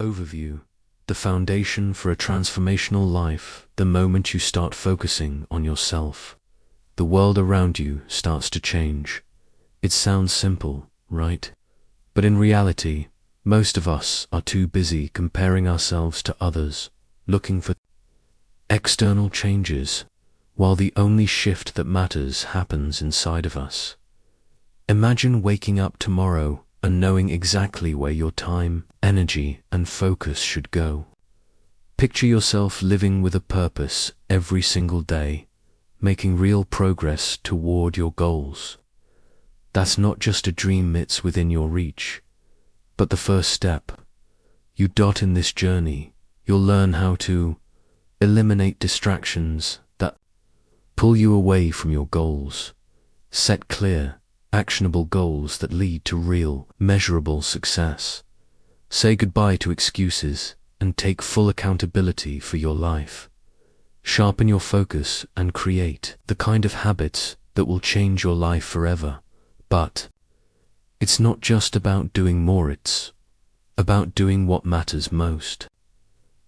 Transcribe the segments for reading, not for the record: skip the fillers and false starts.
Overview: the foundation for a transformational life. The moment you start focusing on yourself, the world around you starts to change. It sounds simple, right? But in reality, most of us are too busy comparing ourselves to others, looking for external changes, while the only shift that matters happens inside of us. Imagine waking up tomorrow and knowing exactly where your time, energy, and focus should go. Picture yourself living with a purpose every single day, making real progress toward your goals. That's not just a dream, it's within your reach, but the first step. You dot in this journey, you'll learn how to eliminate distractions that pull you away from your goals. Set clear, actionable goals that lead to real, measurable success. Say goodbye to excuses and take full accountability for your life. Sharpen your focus and create the kind of habits that will change your life forever. But it's not just about doing more, it's about doing what matters most.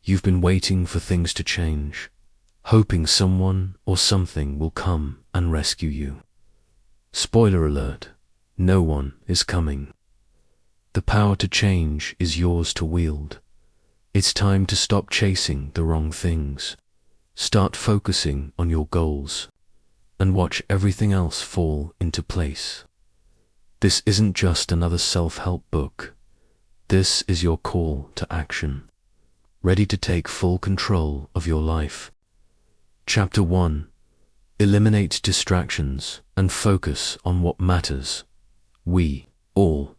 You've been waiting for things to change, hoping someone or something will come and rescue you. Spoiler alert, no one is coming. The power to change is yours to wield. It's time to stop chasing the wrong things. Start focusing on your goals and watch everything else fall into place. This isn't just another self-help book. This is your call to action, ready to take full control of your life. Chapter 1: Eliminate distractions and focus on what matters. We all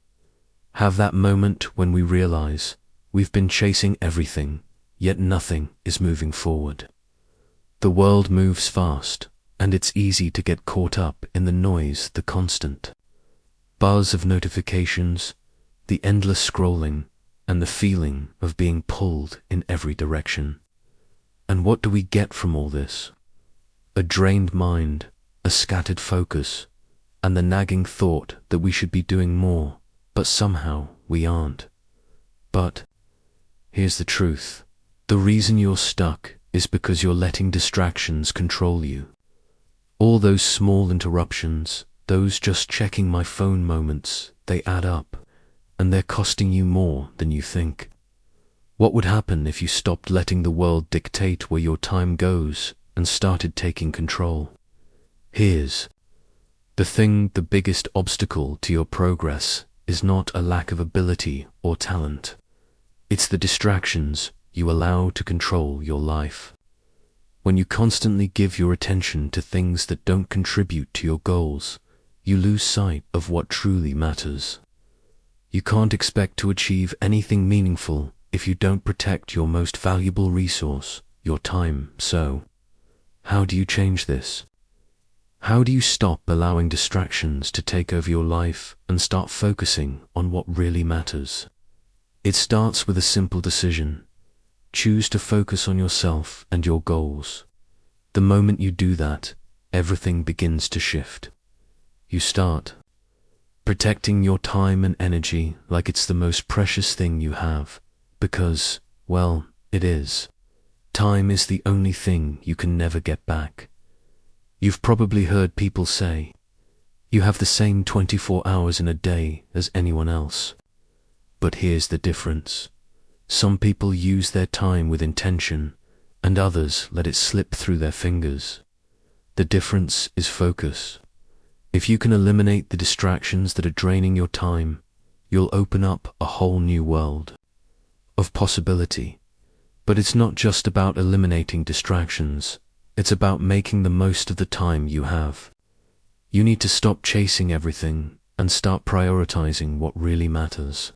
have that moment when we realize we've been chasing everything, yet nothing is moving forward. The world moves fast, and it's easy to get caught up in the noise, the constant buzz of notifications, the endless scrolling, and the feeling of being pulled in every direction. And what do we get from all this? A drained mind, a scattered focus, and the nagging thought that we should be doing more, but somehow we aren't. But here's the truth. The reason you're stuck is because you're letting distractions control you. All those small interruptions, those just checking my phone moments, they add up, and they're costing you more than you think. What would happen if you stopped letting the world dictate where your time goes and started taking control? Here's the thing: the biggest obstacle to your progress is not a lack of ability or talent. It's the distractions you allow to control your life. When you constantly give your attention to things that don't contribute to your goals, you lose sight of what truly matters. You can't expect to achieve anything meaningful if you don't protect your most valuable resource, your time. So, how do you change this? How do you stop allowing distractions to take over your life and start focusing on what really matters? It starts with a simple decision. Choose to focus on yourself and your goals. The moment you do that, everything begins to shift. You start protecting your time and energy like it's the most precious thing you have, because, well, it is. Time is the only thing you can never get back. You've probably heard people say, you have the same 24 hours in a day as anyone else. But here's the difference. Some people use their time with intention, and others let it slip through their fingers. The difference is focus. If you can eliminate the distractions that are draining your time, you'll open up a whole new world of possibility. But it's not just about eliminating distractions, it's about making the most of the time you have. You need to stop chasing everything and start prioritizing what really matters.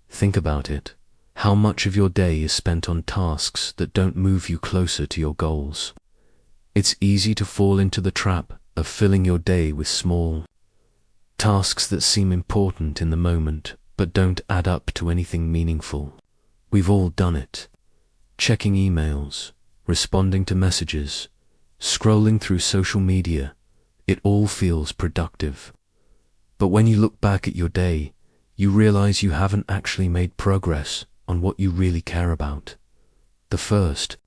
Think about it. How much of your day is spent on tasks that don't move you closer to your goals? It's easy to fall into the trap of filling your day with small tasks that seem important in the moment, but don't add up to anything meaningful. We've all done it. Checking emails, responding to messages, scrolling through social media, it all feels productive. But when you look back at your day, you realize you haven't actually made progress on what you really care about. The first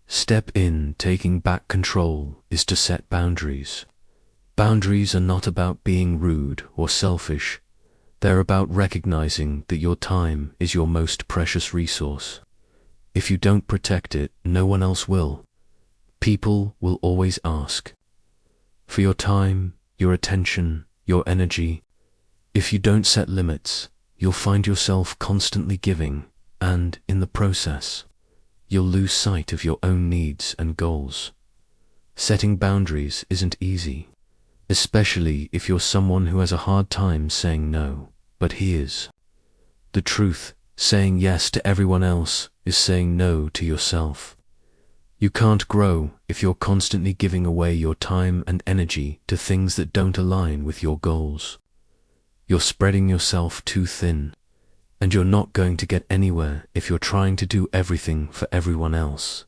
step in taking back control is to set boundaries. Boundaries are not about being rude or selfish. They're about recognizing that your time is your most precious resource. If you don't protect it, no one else will. People will always ask for your time, your attention, your energy. If you don't set limits, you'll find yourself constantly giving, and in the process, you'll lose sight of your own needs and goals. Setting boundaries isn't easy, especially if you're someone who has a hard time saying no. But here's the truth: saying yes to everyone else is saying no to yourself. You can't grow if you're constantly giving away your time and energy to things that don't align with your goals. You're spreading yourself too thin, and you're not going to get anywhere if you're trying to do everything for everyone else.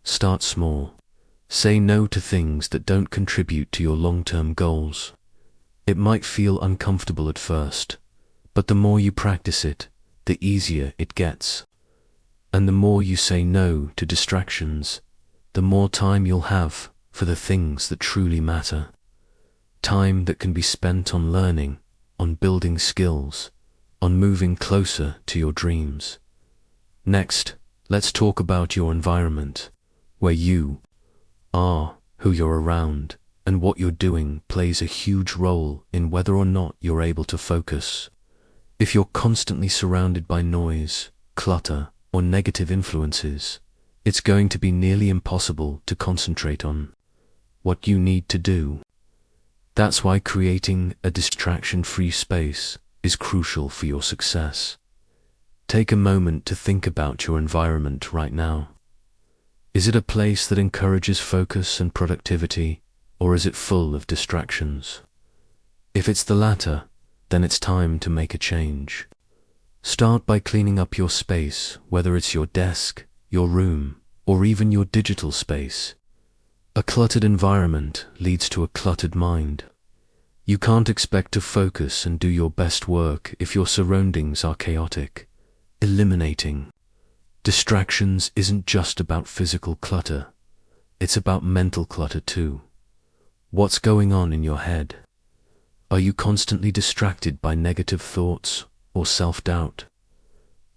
Start small. Say no to things that don't contribute to your long-term goals. It might feel uncomfortable at first, but the more you practice it, the easier it gets. And the more you say no to distractions, the more time you'll have for the things that truly matter. Time that can be spent on learning, on building skills, on moving closer to your dreams. Next, let's talk about your environment, where you are, who you're around, and what you're doing plays a huge role in whether or not you're able to focus. If you're constantly surrounded by noise, clutter, or negative influences, it's going to be nearly impossible to concentrate on what you need to do. That's why creating a distraction-free space is crucial for your success. Take a moment to think about your environment right now. Is it a place that encourages focus and productivity, or is it full of distractions? If it's the latter, then it's time to make a change. Start by cleaning up your space, whether it's your desk, your room, or even your digital space. A cluttered environment leads to a cluttered mind. You can't expect to focus and do your best work if your surroundings are chaotic. Eliminating distractions isn't just about physical clutter. It's about mental clutter too. What's going on in your head? Are you constantly distracted by negative thoughts or self-doubt?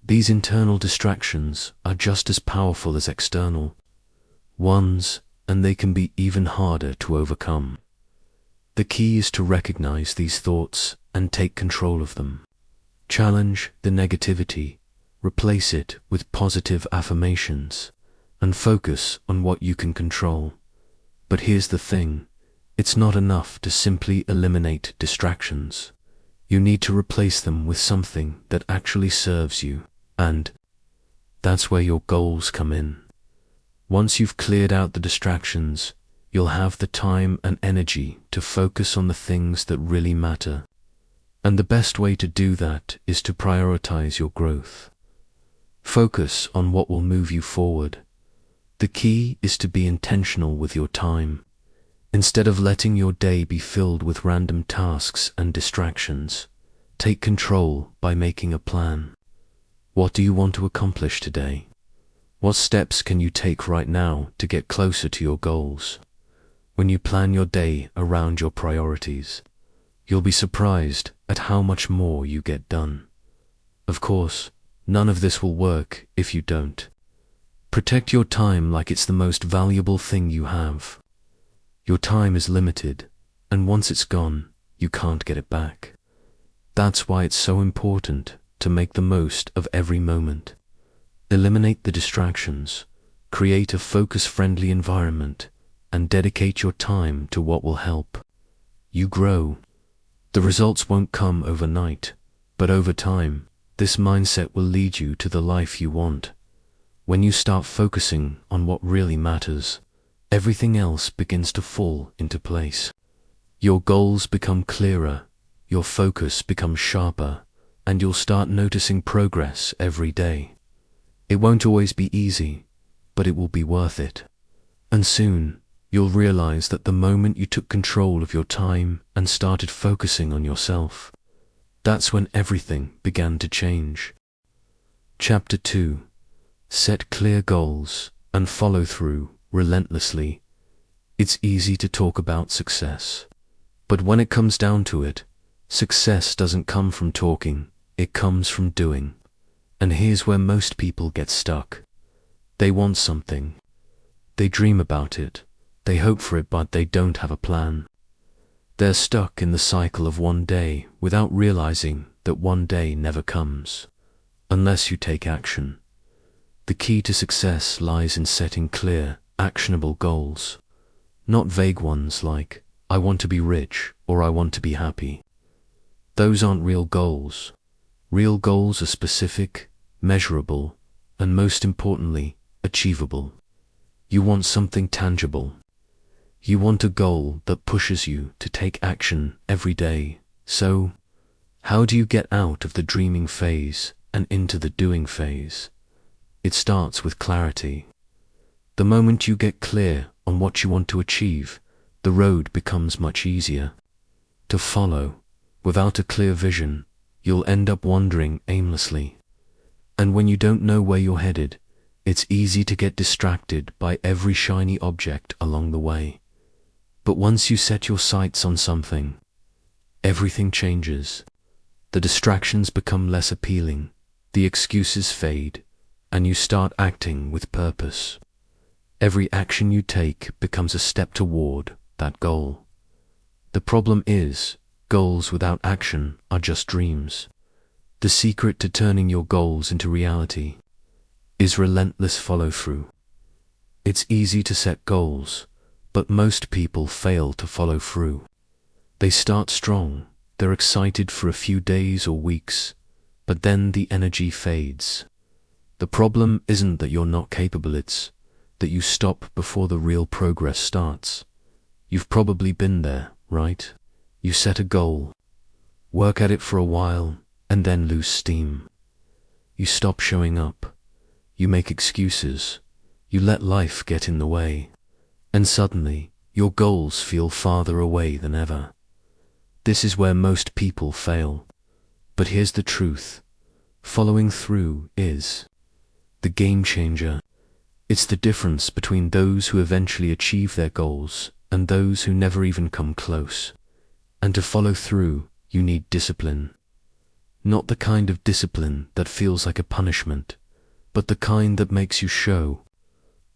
These internal distractions are just as powerful as external ones, and they can be even harder to overcome. The key is to recognize these thoughts and take control of them. Challenge the negativity, replace it with positive affirmations, and focus on what you can control. But here's the thing: it's not enough to simply eliminate distractions. You need to replace them with something that actually serves you, and that's where your goals come in. Once you've cleared out the distractions, you'll have the time and energy to focus on the things that really matter. And the best way to do that is to prioritize your growth. Focus on what will move you forward. The key is to be intentional with your time. Instead of letting your day be filled with random tasks and distractions, take control by making a plan. What do you want to accomplish today? What steps can you take right now to get closer to your goals? When you plan your day around your priorities, you'll be surprised at how much more you get done. Of course, none of this will work if you don't. Protect your time like it's the most valuable thing you have. Your time is limited, and once it's gone, you can't get it back. That's why it's so important to make the most of every moment. Eliminate the distractions, create a focus-friendly environment, and dedicate your time to what will help you grow. The results won't come overnight, but over time, this mindset will lead you to the life you want. When you start focusing on what really matters, everything else begins to fall into place. Your goals become clearer, your focus becomes sharper, and you'll start noticing progress every day. It won't always be easy, but it will be worth it. And soon, you'll realize that the moment you took control of your time and started focusing on yourself, that's when everything began to change. Chapter 2. Set clear goals and follow through relentlessly. It's easy to talk about success, but when it comes down to it, success doesn't come from talking, it comes from doing. And here's where most people get stuck. They want something. They dream about it. They hope for it, but they don't have a plan. They're stuck in the cycle of one day without realizing that one day never comes, unless you take action. The key to success lies in setting clear, actionable goals, not vague ones like, I want to be rich or I want to be happy. Those aren't real goals. Real goals are specific, measurable, and most importantly, achievable. You want something tangible. You want a goal that pushes you to take action every day. So, how do you get out of the dreaming phase and into the doing phase? It starts with clarity. The moment you get clear on what you want to achieve, the road becomes much easier to follow. Without a clear vision, you'll end up wandering aimlessly. And when you don't know where you're headed, it's easy to get distracted by every shiny object along the way. But once you set your sights on something, everything changes. The distractions become less appealing, the excuses fade, and you start acting with purpose. Every action you take becomes a step toward that goal. The problem is, goals without action are just dreams. The secret to turning your goals into reality is relentless follow-through. It's easy to set goals, but most people fail to follow through. They start strong, they're excited for a few days or weeks, but then the energy fades. The problem isn't that you're not capable, it's that you stop before the real progress starts. You've probably been there, right? You set a goal, work at it for a while, and then lose steam. You stop showing up. You make excuses. You let life get in the way. And suddenly, your goals feel farther away than ever. This is where most people fail. But here's the truth. Following through is the game changer. It's the difference between those who eventually achieve their goals and those who never even come close. And to follow through, you need discipline. Not the kind of discipline that feels like a punishment, but the kind that makes you show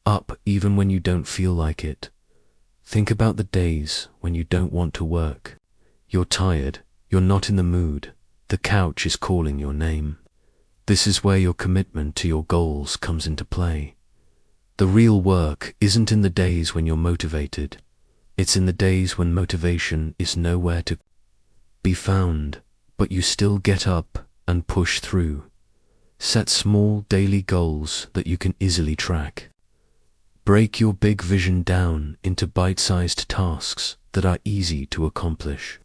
up even when you don't feel like it. Think about the days when you don't want to work. You're tired, you're not in the mood, the couch is calling your name. This is where your commitment to your goals comes into play. The real work isn't in the days when you're motivated. It's in the days when motivation is nowhere to be found, but you still get up and push through. Set small daily goals that you can easily track. Break your big vision down into bite-sized tasks that are easy to accomplish.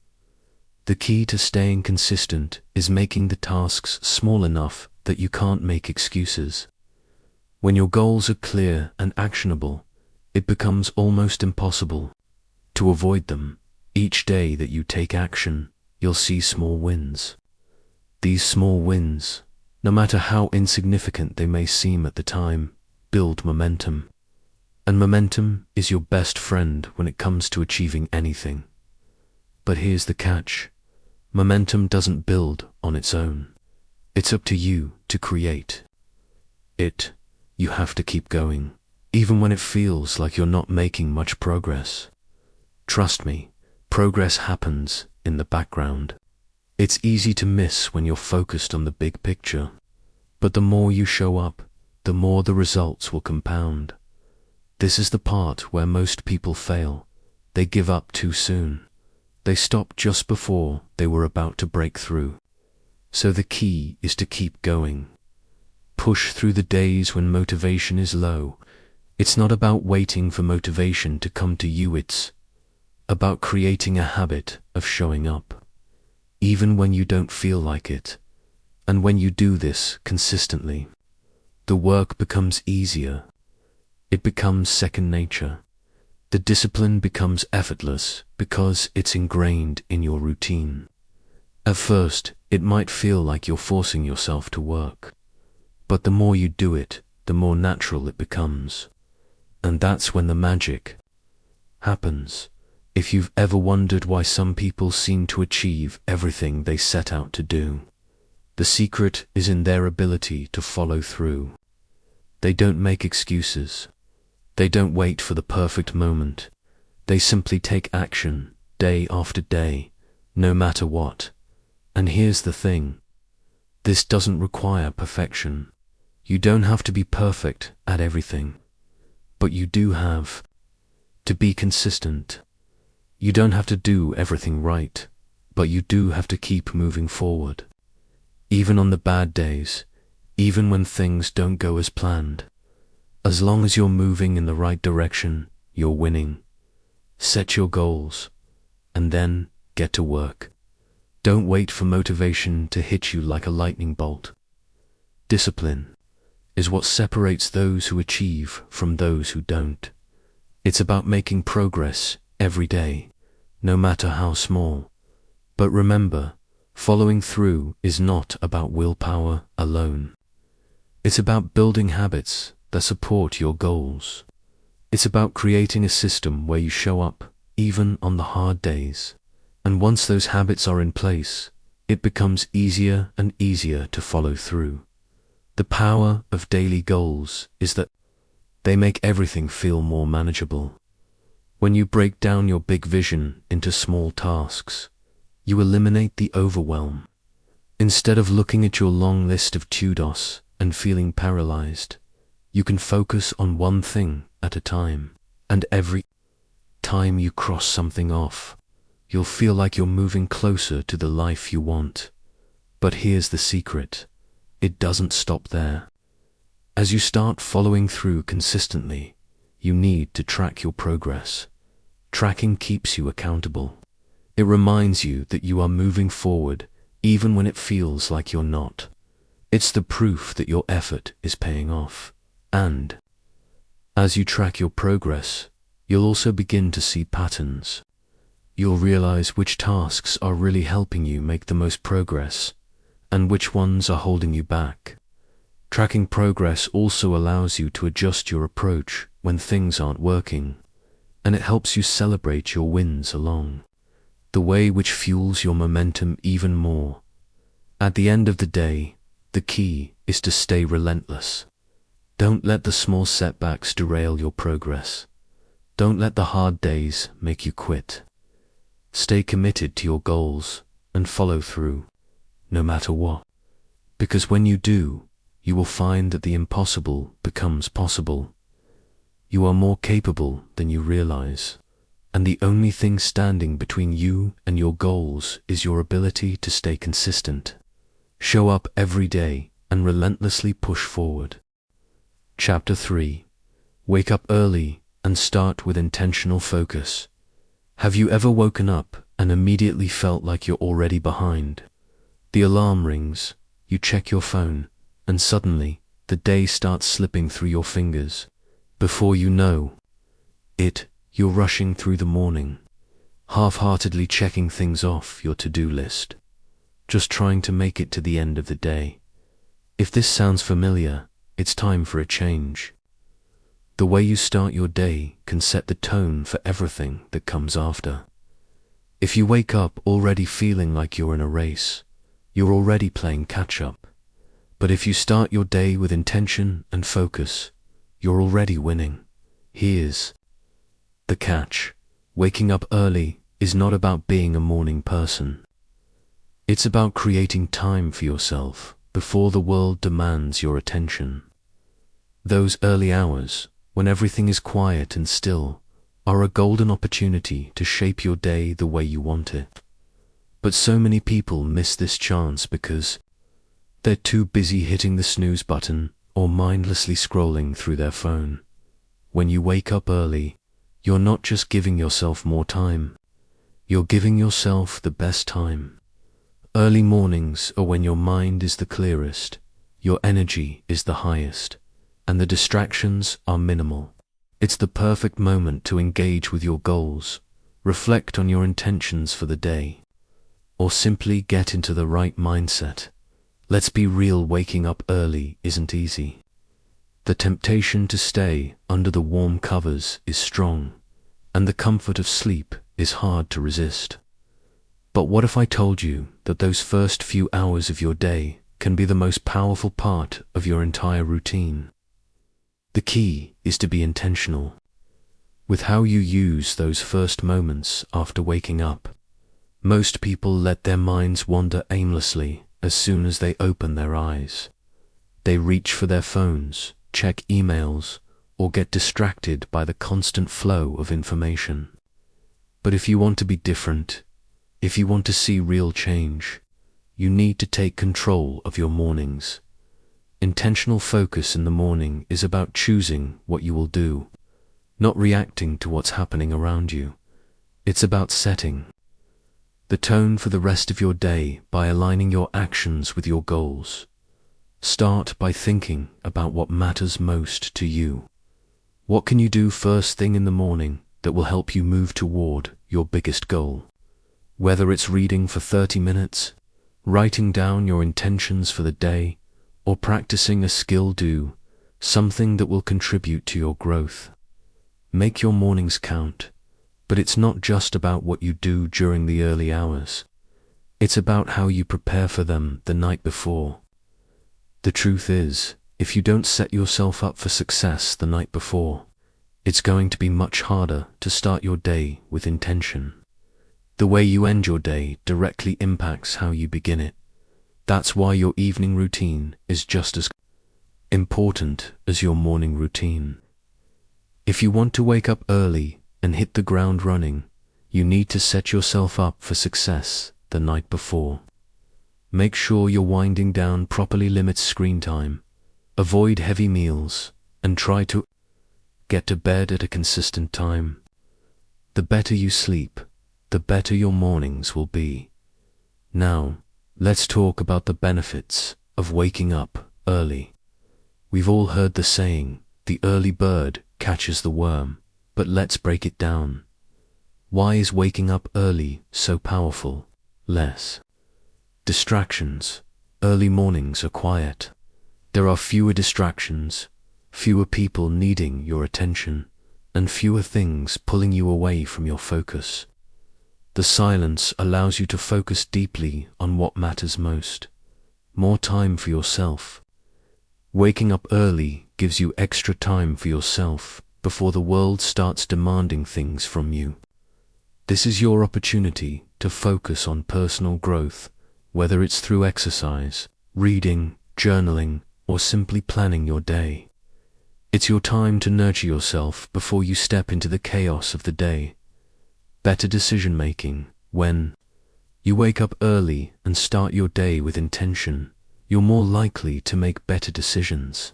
The key to staying consistent is making the tasks small enough that you can't make excuses. When your goals are clear and actionable, it becomes almost impossible to avoid them. Each day that you take action, you'll see small wins. These small wins, no matter how insignificant they may seem at the time, build momentum. And momentum is your best friend when it comes to achieving anything. But here's the catch. Momentum doesn't build on its own. It's up to you to create it. You have to keep going, even when it feels like you're not making much progress. Trust me, progress happens in the background. It's easy to miss when you're focused on the big picture. But the more you show up, the more the results will compound. This is the part where most people fail. They give up too soon. They stop just before they were about to break through. So the key is to keep going. Push through the days when motivation is low. It's not about waiting for motivation to come to you, it's about creating a habit of showing up, even when you don't feel like it. And when you do this consistently, the work becomes easier. It becomes second nature. The discipline becomes effortless because it's ingrained in your routine. At first, it might feel like you're forcing yourself to work. But the more you do it, the more natural it becomes. And that's when the magic happens. If you've ever wondered why some people seem to achieve everything they set out to do, the secret is in their ability to follow through. They don't make excuses. They don't wait for the perfect moment. They simply take action, day after day, no matter what. And here's the thing. This doesn't require perfection. You don't have to be perfect at everything. But you do have to be consistent. You don't have to do everything right, but you do have to keep moving forward. Even on the bad days, even when things don't go as planned. As long as you're moving in the right direction, you're winning. Set your goals, and then get to work. Don't wait for motivation to hit you like a lightning bolt. Discipline is what separates those who achieve from those who don't. It's about making progress every day, no matter how small. But remember, following through is not about willpower alone. It's about building habits that support your goals. It's about creating a system where you show up, even on the hard days. And once those habits are in place, it becomes easier and easier to follow through. The power of daily goals is that they make everything feel more manageable. When you break down your big vision into small tasks, you eliminate the overwhelm. Instead of looking at your long list of to-dos and feeling paralyzed, you can focus on one thing at a time. And every time you cross something off, you'll feel like you're moving closer to the life you want. But here's the secret. It doesn't stop there. As you start following through consistently, you need to track your progress. Tracking keeps you accountable. It reminds you that you are moving forward even when it feels like you're not. It's the proof that your effort is paying off. And as you track your progress, you'll also begin to see patterns. You'll realize which tasks are really helping you make the most progress and which ones are holding you back. Tracking progress also allows you to adjust your approach when things aren't working, and it helps you celebrate your wins along the way, which fuels your momentum even more. At the end of the day, the key is to stay relentless. Don't let the small setbacks derail your progress. Don't let the hard days make you quit. Stay committed to your goals and follow through, no matter what. Because when you do, you will find that the impossible becomes possible. You are more capable than you realize, and the only thing standing between you and your goals is your ability to stay consistent. Show up every day and relentlessly push forward. Chapter 3. Wake up early and start with intentional focus. Have you ever woken up and immediately felt like you're already behind? The alarm rings, you check your phone, and suddenly, the day starts slipping through your fingers. Before you know it, you're rushing through the morning, half-heartedly checking things off your to-do list, just trying to make it to the end of the day. If this sounds familiar, it's time for a change. The way you start your day can set the tone for everything that comes after. If you wake up already feeling like you're in a race, you're already playing catch-up. But if you start your day with intention and focus, you're already winning. Here's the catch. Waking up early is not about being a morning person. It's about creating time for yourself before the world demands your attention. Those early hours, when everything is quiet and still, are a golden opportunity to shape your day the way you want it. But so many people miss this chance because they're too busy hitting the snooze button or mindlessly scrolling through their phone. When you wake up early, you're not just giving yourself more time, you're giving yourself the best time. Early mornings are when your mind is the clearest, your energy is the highest, and the distractions are minimal. It's the perfect moment to engage with your goals, reflect on your intentions for the day, or simply get into the right mindset. Let's be real, waking up early isn't easy. The temptation to stay under the warm covers is strong, and the comfort of sleep is hard to resist. But what if I told you that those first few hours of your day can be the most powerful part of your entire routine? The key is to be intentional with how you use those first moments after waking up. Most people let their minds wander aimlessly as soon as they open their eyes. They reach for their phones, check emails, or get distracted by the constant flow of information. But if you want to be different, if you want to see real change, you need to take control of your mornings. Intentional focus in the morning is about choosing what you will do, not reacting to what's happening around you. It's about setting the tone for the rest of your day by aligning your actions with your goals. Start by thinking about what matters most to you. What can you do first thing in the morning that will help you move toward your biggest goal? Whether it's reading for 30 minutes, writing down your intentions for the day, or practicing a skill, do something that will contribute to your growth. Make your mornings count, but it's not just about what you do during the early hours. It's about how you prepare for them the night before. The truth is, if you don't set yourself up for success the night before, it's going to be much harder to start your day with intention. The way you end your day directly impacts how you begin it. That's why your evening routine is just as important as your morning routine. If you want to wake up early and hit the ground running, you need to set yourself up for success the night before. Make sure you're winding down properly, limit screen time, avoid heavy meals, and try to get to bed at a consistent time. The better you sleep, the better your mornings will be. Now, let's talk about the benefits of waking up early. We've all heard the saying, the early bird catches the worm, but let's break it down. Why is waking up early so powerful? Less distractions. Early mornings are quiet. There are fewer distractions, fewer people needing your attention, and fewer things pulling you away from your focus. The silence allows you to focus deeply on what matters most. More time for yourself. Waking up early gives you extra time for yourself before the world starts demanding things from you. This is your opportunity to focus on personal growth, whether it's through exercise, reading, journaling, or simply planning your day. It's your time to nurture yourself before you step into the chaos of the day. Better decision-making. When you wake up early and start your day with intention, you're more likely to make better decisions.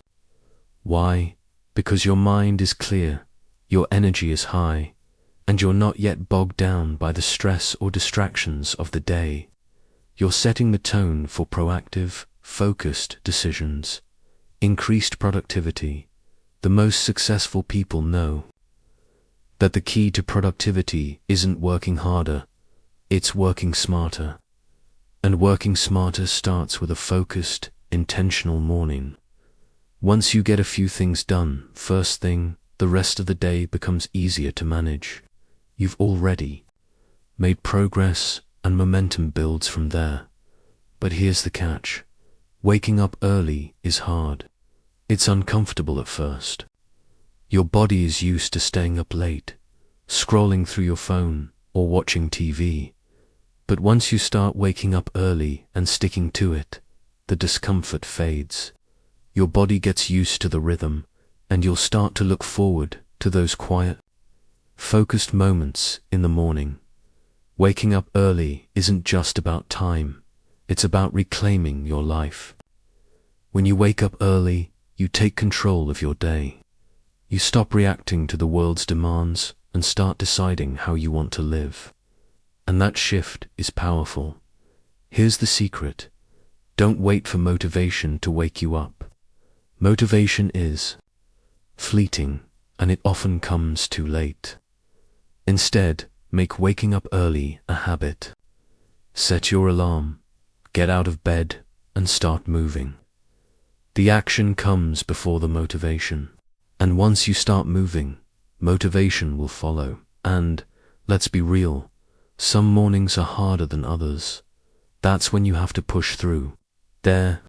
Why? Because your mind is clear, your energy is high, and you're not yet bogged down by the stress or distractions of the day. You're setting the tone for proactive, focused decisions, increased productivity. The most successful people know that the key to productivity isn't working harder, it's working smarter. And working smarter starts with a focused, intentional morning. Once you get a few things done first thing, the rest of the day becomes easier to manage. You've already made progress and momentum builds from there. But here's the catch. Waking up early is hard. It's uncomfortable at first. Your body is used to staying up late, scrolling through your phone or watching TV. But once you start waking up early and sticking to it, the discomfort fades. Your body gets used to the rhythm, and you'll start to look forward to those quiet, focused moments in the morning. Waking up early isn't just about time, it's about reclaiming your life. When you wake up early, you take control of your day. You stop reacting to the world's demands and start deciding how you want to live. And that shift is powerful. Here's the secret. Don't wait for motivation to wake you up. Motivation is fleeting, and it often comes too late. Instead, make waking up early a habit. Set your alarm. Get out of bed. and start moving. The action comes before the motivation. And once you start moving, motivation will follow. And, let's be real, some mornings are harder than others. That's when you have to push through. There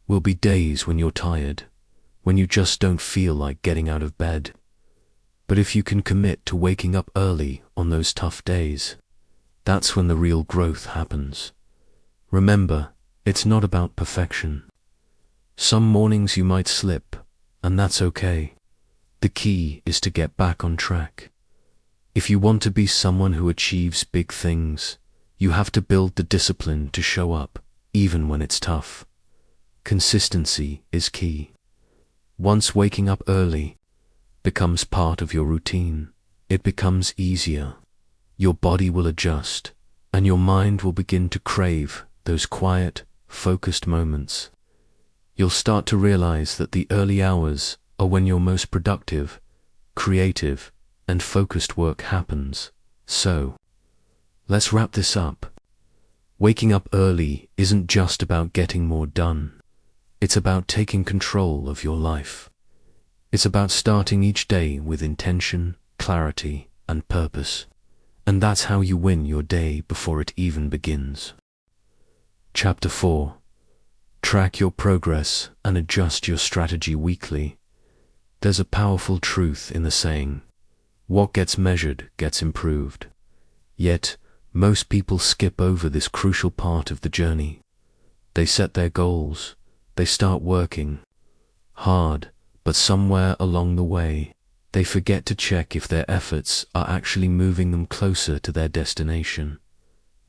will be days when you're tired, when you just don't feel like getting out of bed. But if you can commit to waking up early on those tough days, that's when the real growth happens. Remember, it's not about perfection. Some mornings you might slip, and that's okay. The key is to get back on track. If you want to be someone who achieves big things, you have to build the discipline to show up, even when it's tough. Consistency is key. Once waking up early becomes part of your routine, it becomes easier. Your body will adjust, and your mind will begin to crave those quiet, focused moments. You'll start to realize that the early hours are when your most productive, creative, and focused work happens. So, let's wrap this up. Waking up early isn't just about getting more done. It's about taking control of your life. It's about starting each day with intention, clarity, and purpose. And that's how you win your day before it even begins. Chapter 4. Track your progress and adjust your strategy weekly. There's a powerful truth in the saying, what gets measured gets improved. Yet, most people skip over this crucial part of the journey. They set their goals, they start working hard, but somewhere along the way, they forget to check if their efforts are actually moving them closer to their destination.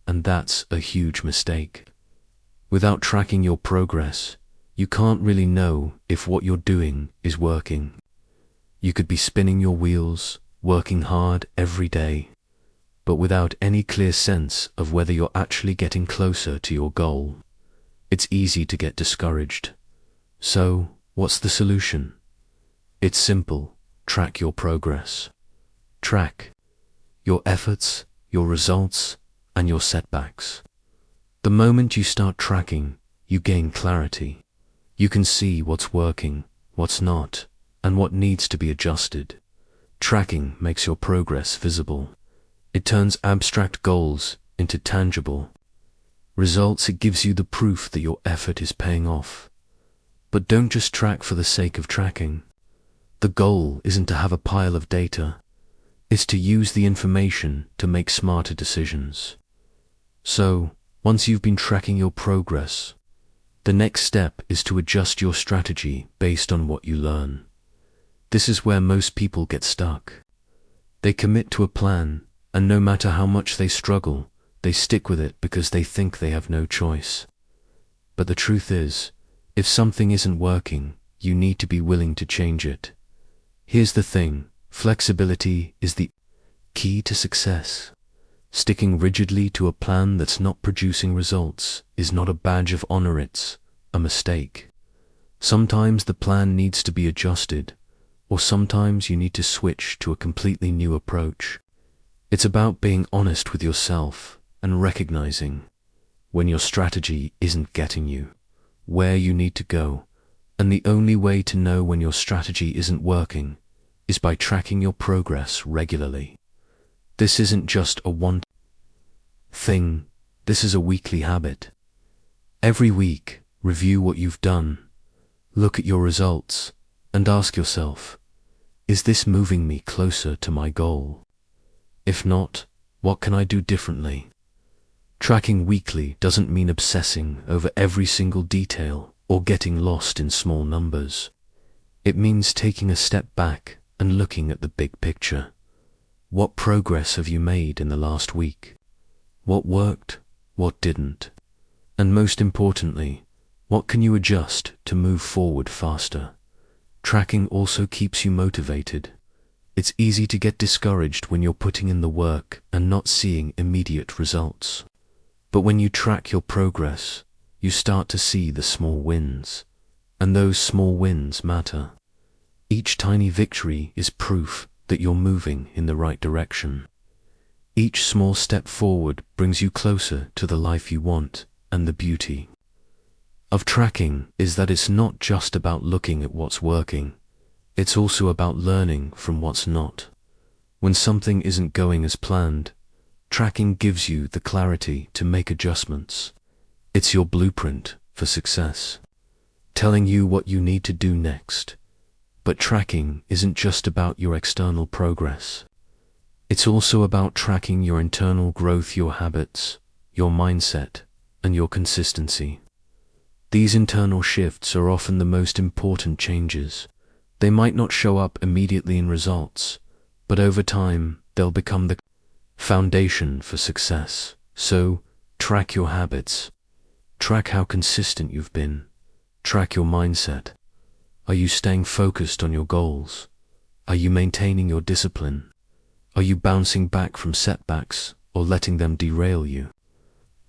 And that's a huge mistake. Without tracking your progress, you can't really know if what you're doing is working. You could be spinning your wheels, working hard every day, but without any clear sense of whether you're actually getting closer to your goal. It's easy to get discouraged. So, what's the solution? It's simple. Track your progress. Track your efforts, your results, and your setbacks. The moment you start tracking, you gain clarity. You can see what's working, what's not, and what needs to be adjusted. Tracking makes your progress visible. It turns abstract goals into tangible results. It gives you the proof that your effort is paying off. But don't just track for the sake of tracking. The goal isn't to have a pile of data. It's to use the information to make smarter decisions. So, once you've been tracking your progress, the next step is to adjust your strategy based on what you learn. This is where most people get stuck. They commit to a plan, and no matter how much they struggle, they stick with it because they think they have no choice. But the truth is, if something isn't working, you need to be willing to change it. Here's the thing, flexibility is the key to success. Sticking rigidly to a plan that's not producing results is not a badge of honor, it's a mistake. Sometimes the plan needs to be adjusted, or sometimes you need to switch to a completely new approach. It's about being honest with yourself and recognizing when your strategy isn't getting you where you need to go. And the only way to know when your strategy isn't working is by tracking your progress regularly. This isn't just a one thing, this is a weekly habit. Every week, review what you've done, look at your results, and ask yourself, is this moving me closer to my goal? If not, what can I do differently? Tracking weekly doesn't mean obsessing over every single detail or getting lost in small numbers. It means taking a step back and looking at the big picture. What progress have you made in the last week? What worked? What didn't? And most importantly, what can you adjust to move forward faster? Tracking also keeps you motivated. It's easy to get discouraged when you're putting in the work and not seeing immediate results. But when you track your progress, you start to see the small wins. And those small wins matter. Each tiny victory is proof that you're moving in the right direction. Each small step forward brings you closer to the life you want and the beauty of tracking is that it's not just about looking at what's working, it's also about learning from what's not. When something isn't going as planned, tracking gives you the clarity to make adjustments. It's your blueprint for success, telling you what you need to do next. But tracking isn't just about your external progress. It's also about tracking your internal growth, your habits, your mindset, and your consistency. These internal shifts are often the most important changes. They might not show up immediately in results, but over time, they'll become the foundation for success. So, track your habits. Track how consistent you've been. Track your mindset. Are you staying focused on your goals? Are you maintaining your discipline? Are you bouncing back from setbacks or letting them derail you?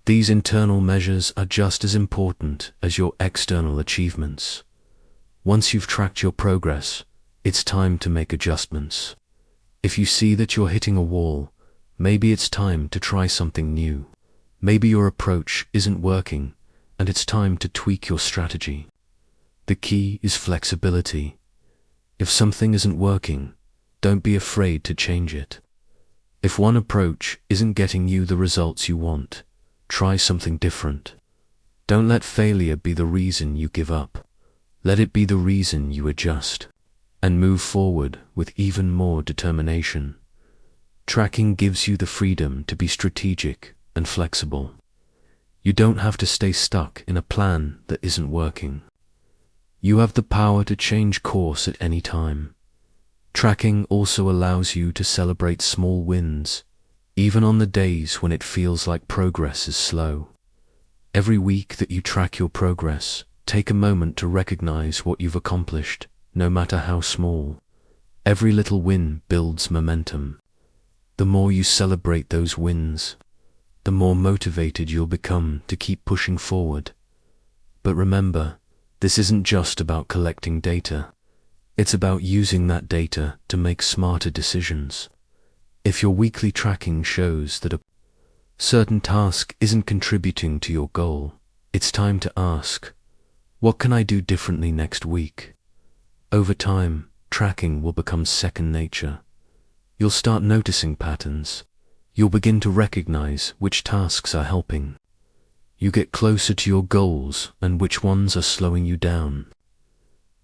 These internal measures are just as important as your external achievements. Once you've tracked your progress, it's time to make adjustments. If you see that you're hitting a wall, maybe it's time to try something new. Maybe your approach isn't working, and it's time to tweak your strategy. The key is flexibility. If something isn't working, don't be afraid to change it. If one approach isn't getting you the results you want, try something different. Don't let failure be the reason you give up. Let it be the reason you adjust and move forward with even more determination. Tracking gives you the freedom to be strategic and flexible. You don't have to stay stuck in a plan that isn't working. You have the power to change course at any time. Tracking also allows you to celebrate small wins, even on the days when it feels like progress is slow. Every week that you track your progress, take a moment to recognize what you've accomplished, no matter how small. Every little win builds momentum. The more you celebrate those wins, the more motivated you'll become to keep pushing forward. But remember, this isn't just about collecting data. It's about using that data to make smarter decisions. If your weekly tracking shows that a certain task isn't contributing to your goal, it's time to ask, what can I do differently next week? Over time, tracking will become second nature. You'll start noticing patterns. You'll begin to recognize which tasks are helping. You get closer to your goals and which ones are slowing you down.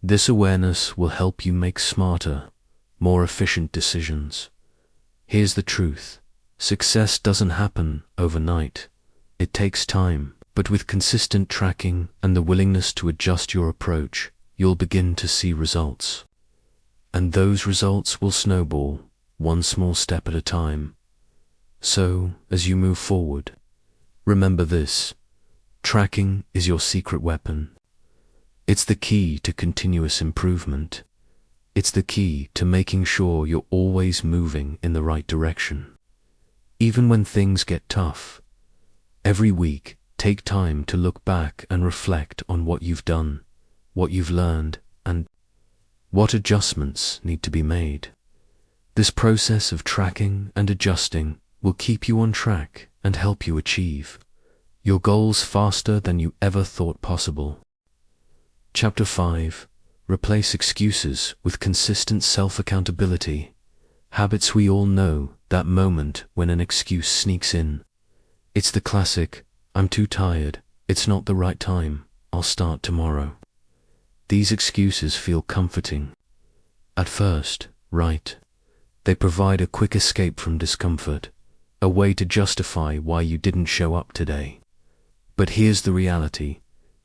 This awareness will help you make smarter, more efficient decisions. Here's the truth. Success doesn't happen overnight. It takes time, but with consistent tracking and the willingness to adjust your approach, you'll begin to see results. And those results will snowball, one small step at a time. So, as you move forward, remember this: tracking is your secret weapon. It's the key to continuous improvement. It's the key to making sure you're always moving in the right direction. Even when things get tough, every week, take time to look back and reflect on what you've done, what you've learned, and what adjustments need to be made. This process of tracking and adjusting will keep you on track and help you achieve your goals faster than you ever thought possible. Chapter 5. Replace excuses with consistent self-accountability. Habits. We all know that moment when an excuse sneaks in. It's the classic, I'm too tired, it's not the right time, I'll start tomorrow. These excuses feel comforting at first, right? They provide a quick escape from discomfort, a way to justify why you didn't show up today. But here's the reality.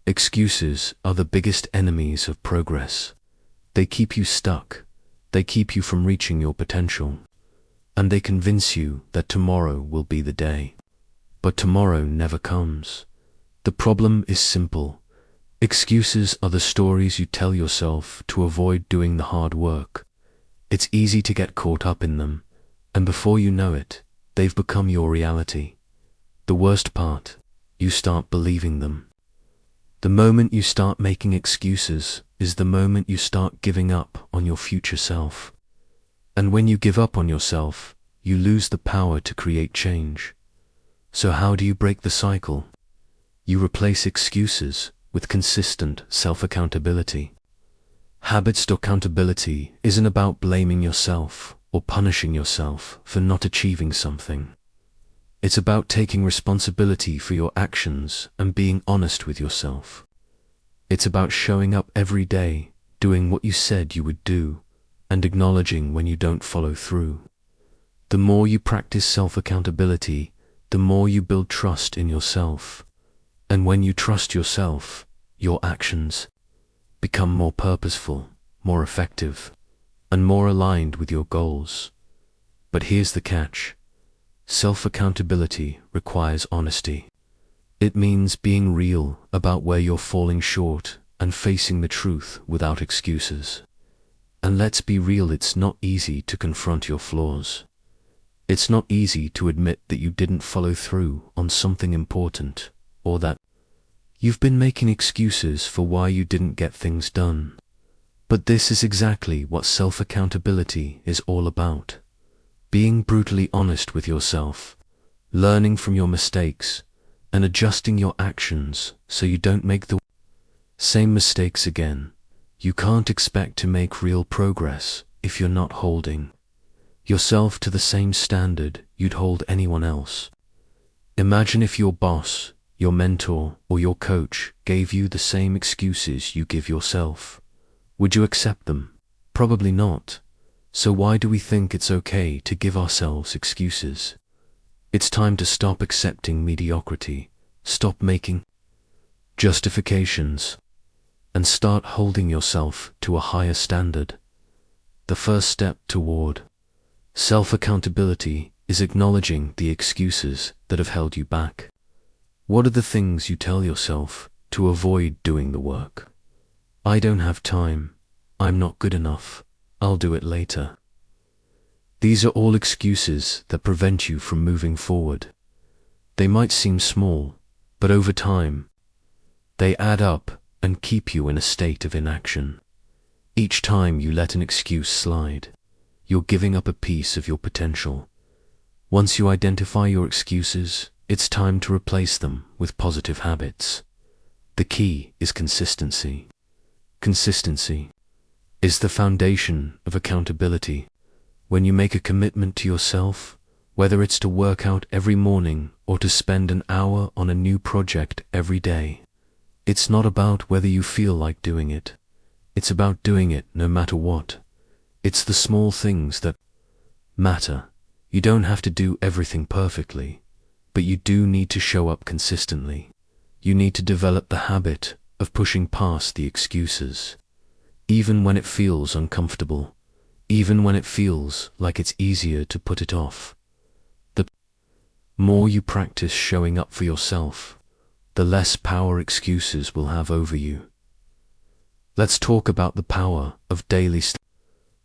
Excuses are the biggest enemies of progress. They keep you stuck. They keep you from reaching your potential. And they convince you that tomorrow will be the day. But tomorrow never comes. The problem is simple. Excuses are the stories you tell yourself to avoid doing the hard work. It's easy to get caught up in them, and before you know it, they've become your reality. The worst part, you start believing them. The moment you start making excuses is the moment you start giving up on your future self. And when you give up on yourself, you lose the power to create change. So how do you break the cycle? You replace excuses with consistent self-accountability. Habits accountability isn't about blaming yourself or punishing yourself for not achieving something. It's about taking responsibility for your actions and being honest with yourself. It's about showing up every day, doing what you said you would do, and acknowledging when you don't follow through. The more you practice self-accountability, the more you build trust in yourself. And when you trust yourself, your actions become more purposeful, more effective, and more aligned with your goals. But here's the catch. Self-accountability requires honesty. It means being real about where you're falling short and facing the truth without excuses. And let's be real, it's not easy to confront your flaws. It's not easy to admit that you didn't follow through on something important, or that you've been making excuses for why you didn't get things done. But this is exactly what self-accountability is all about. Being brutally honest with yourself, learning from your mistakes, and adjusting your actions so you don't make the same mistakes again. You can't expect to make real progress if you're not holding yourself to the same standard you'd hold anyone else. Imagine if your boss, your mentor, or your coach gave you the same excuses you give yourself. Would you accept them? Probably not. So why do we think it's okay to give ourselves excuses? It's time to stop accepting mediocrity, stop making justifications, and start holding yourself to a higher standard. The first step toward self-accountability is acknowledging the excuses that have held you back. What are the things you tell yourself to avoid doing the work? I don't have time. I'm not good enough. I'll do it later. These are all excuses that prevent you from moving forward. They might seem small, but over time, they add up and keep you in a state of inaction. Each time you let an excuse slide, you're giving up a piece of your potential. Once you identify your excuses, it's time to replace them with positive habits. The key is consistency. Consistency is the foundation of accountability. When you make a commitment to yourself, whether it's to work out every morning or to spend an hour on a new project every day, it's not about whether you feel like doing it. It's about doing it no matter what. It's the small things that matter. You don't have to do everything perfectly, but you do need to show up consistently. You need to develop the habit of pushing past the excuses. Even when it feels uncomfortable, even when it feels like it's easier to put it off. The more you practice showing up for yourself, the less power excuses will have over you. Let's talk about the power of daily study.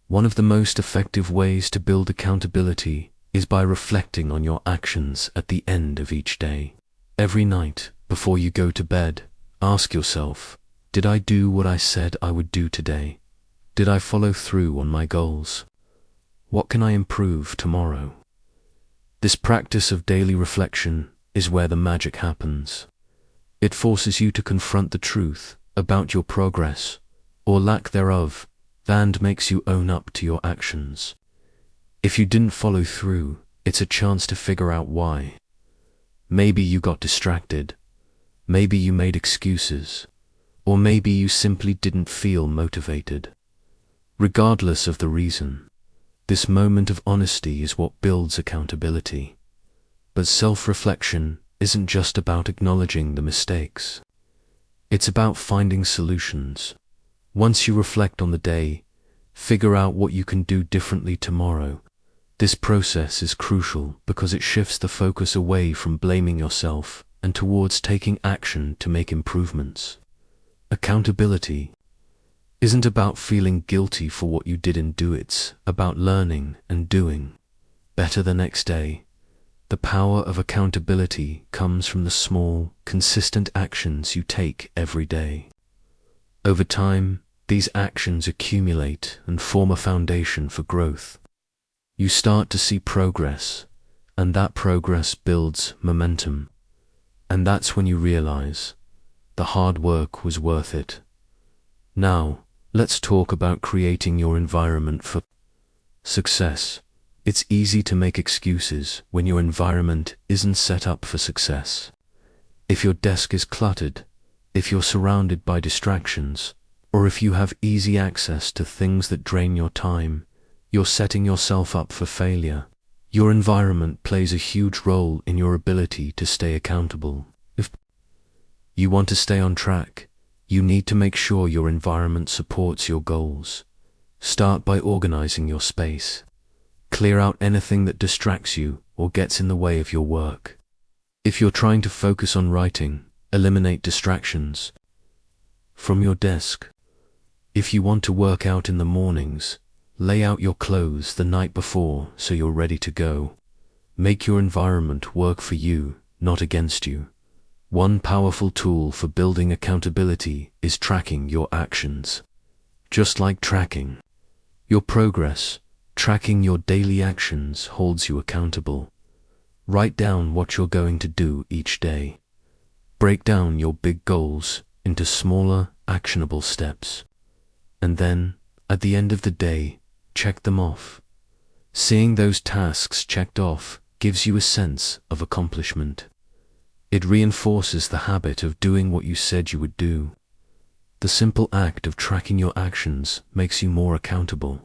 One of the most effective ways to build accountability is by reflecting on your actions at the end of each day. Every night, before you go to bed, ask yourself, did I do what I said I would do today? Did I follow through on my goals? What can I improve tomorrow? This practice of daily reflection is where the magic happens. It forces you to confront the truth about your progress, or lack thereof, and makes you own up to your actions. If you didn't follow through, it's a chance to figure out why. Maybe you got distracted, maybe you made excuses, or maybe you simply didn't feel motivated. Regardless of the reason, this moment of honesty is what builds accountability. But self-reflection isn't just about acknowledging the mistakes. It's about finding solutions. Once you reflect on the day, figure out what you can do differently tomorrow. This process is crucial because it shifts the focus away from blaming yourself and towards taking action to make improvements. Accountability isn't about feeling guilty for what you didn't do, it's about learning and doing better the next day. The power of accountability comes from the small, consistent actions you take every day. Over time, these actions accumulate and form a foundation for growth. You start to see progress, and that progress builds momentum. And that's when you realize the hard work was worth it. Now, let's talk about creating your environment for success. It's easy to make excuses when your environment isn't set up for success. If your desk is cluttered, if you're surrounded by distractions, or if you have easy access to things that drain your time, you're setting yourself up for failure. Your environment plays a huge role in your ability to stay accountable. If you want to stay on track, you need to make sure your environment supports your goals. Start by organizing your space. Clear out anything that distracts you or gets in the way of your work. If you're trying to focus on writing, eliminate distractions from your desk. If you want to work out in the mornings, lay out your clothes the night before so you're ready to go. Make your environment work for you, not against you. One powerful tool for building accountability is tracking your actions. Just like tracking your progress, tracking your daily actions holds you accountable. Write down what you're going to do each day. Break down your big goals into smaller, actionable steps. And then, at the end of the day, check them off. Seeing those tasks checked off gives you a sense of accomplishment. It reinforces the habit of doing what you said you would do. The simple act of tracking your actions makes you more accountable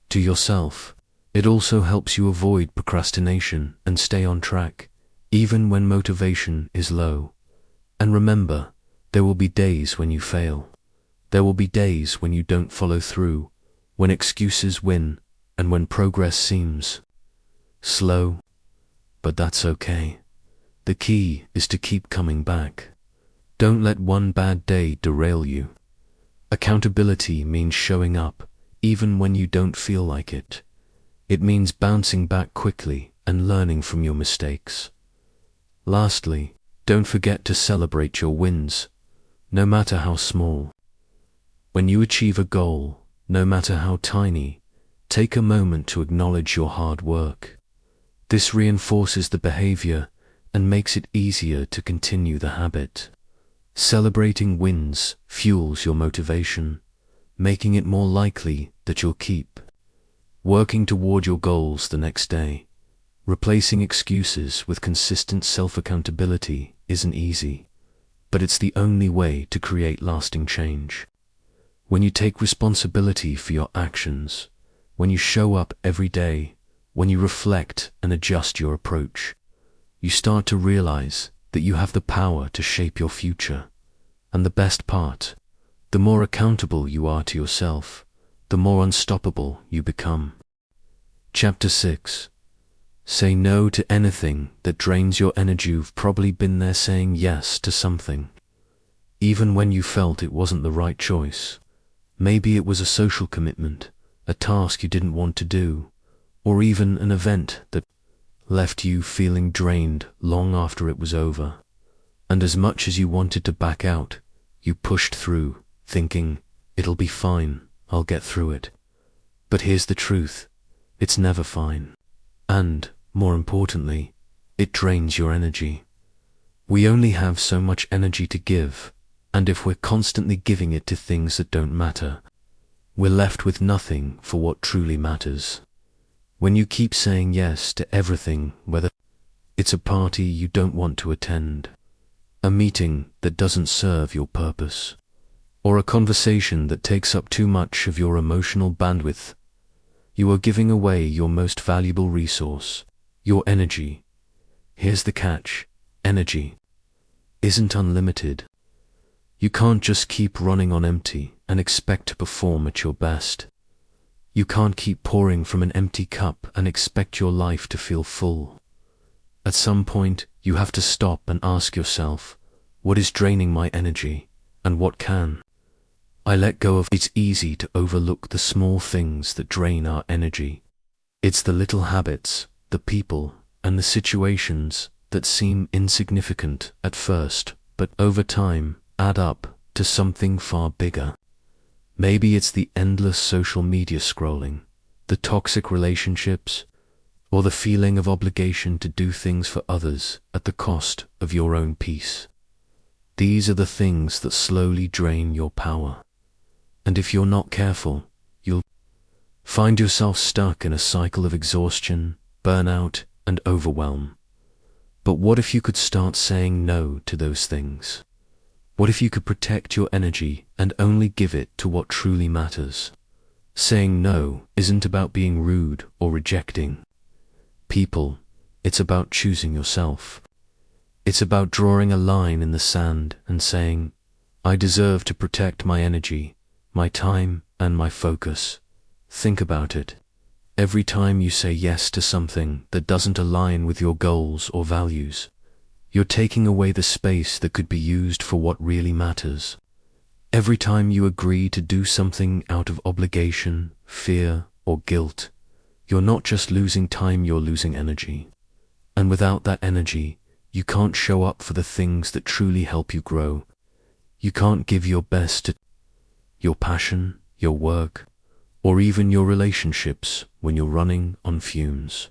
to yourself. It also helps you avoid procrastination and stay on track, even when motivation is low. And remember, there will be days when you fail. There will be days when you don't follow through, when excuses win, and when progress seems slow. But that's okay. The key is to keep coming back. Don't let one bad day derail you. Accountability means showing up, even when you don't feel like it. It means bouncing back quickly and learning from your mistakes. Lastly, don't forget to celebrate your wins, no matter how small. When you achieve a goal, no matter how tiny, take a moment to acknowledge your hard work. This reinforces the behavior and makes it easier to continue the habit. Celebrating wins fuels your motivation, making it more likely that you'll keep working toward your goals the next day. Replacing excuses with consistent self-accountability isn't easy, but it's the only way to create lasting change. When you take responsibility for your actions, when you show up every day, when you reflect and adjust your approach, you start to realize that you have the power to shape your future. And the best part, the more accountable you are to yourself, the more unstoppable you become. Chapter 6. Say no to anything that drains your energy. You've probably been there saying yes to something, even when you felt it wasn't the right choice. Maybe it was a social commitment, a task you didn't want to do, or even an event that left you feeling drained long after it was over. And as much as you wanted to back out, you pushed through, thinking, it'll be fine, I'll get through it. But here's the truth, it's never fine. And, more importantly, it drains your energy. We only have so much energy to give, and if we're constantly giving it to things that don't matter, we're left with nothing for what truly matters. When you keep saying yes to everything, whether it's a party you don't want to attend, a meeting that doesn't serve your purpose, or a conversation that takes up too much of your emotional bandwidth, you are giving away your most valuable resource, your energy. Here's the catch, energy isn't unlimited. You can't just keep running on empty and expect to perform at your best. You can't keep pouring from an empty cup and expect your life to feel full. At some point, you have to stop and ask yourself, what is draining my energy, and what can I let go of? It's easy to overlook the small things that drain our energy. It's the little habits, the people, and the situations that seem insignificant at first, but over time add up to something far bigger. Maybe it's the endless social media scrolling, the toxic relationships, or the feeling of obligation to do things for others at the cost of your own peace. These are the things that slowly drain your power. And if you're not careful, you'll find yourself stuck in a cycle of exhaustion, burnout, and overwhelm. But what if you could start saying no to those things? What if you could protect your energy and only give it to what truly matters? Saying no isn't about being rude or rejecting people. It's about choosing yourself. It's about drawing a line in the sand and saying, I deserve to protect my energy, my time, and my focus. Think about it. Every time you say yes to something that doesn't align with your goals or values, you're taking away the space that could be used for what really matters. Every time you agree to do something out of obligation, fear, or guilt, you're not just losing time, you're losing energy. And without that energy, you can't show up for the things that truly help you grow. You can't give your best to your passion, your work, or even your relationships when you're running on fumes.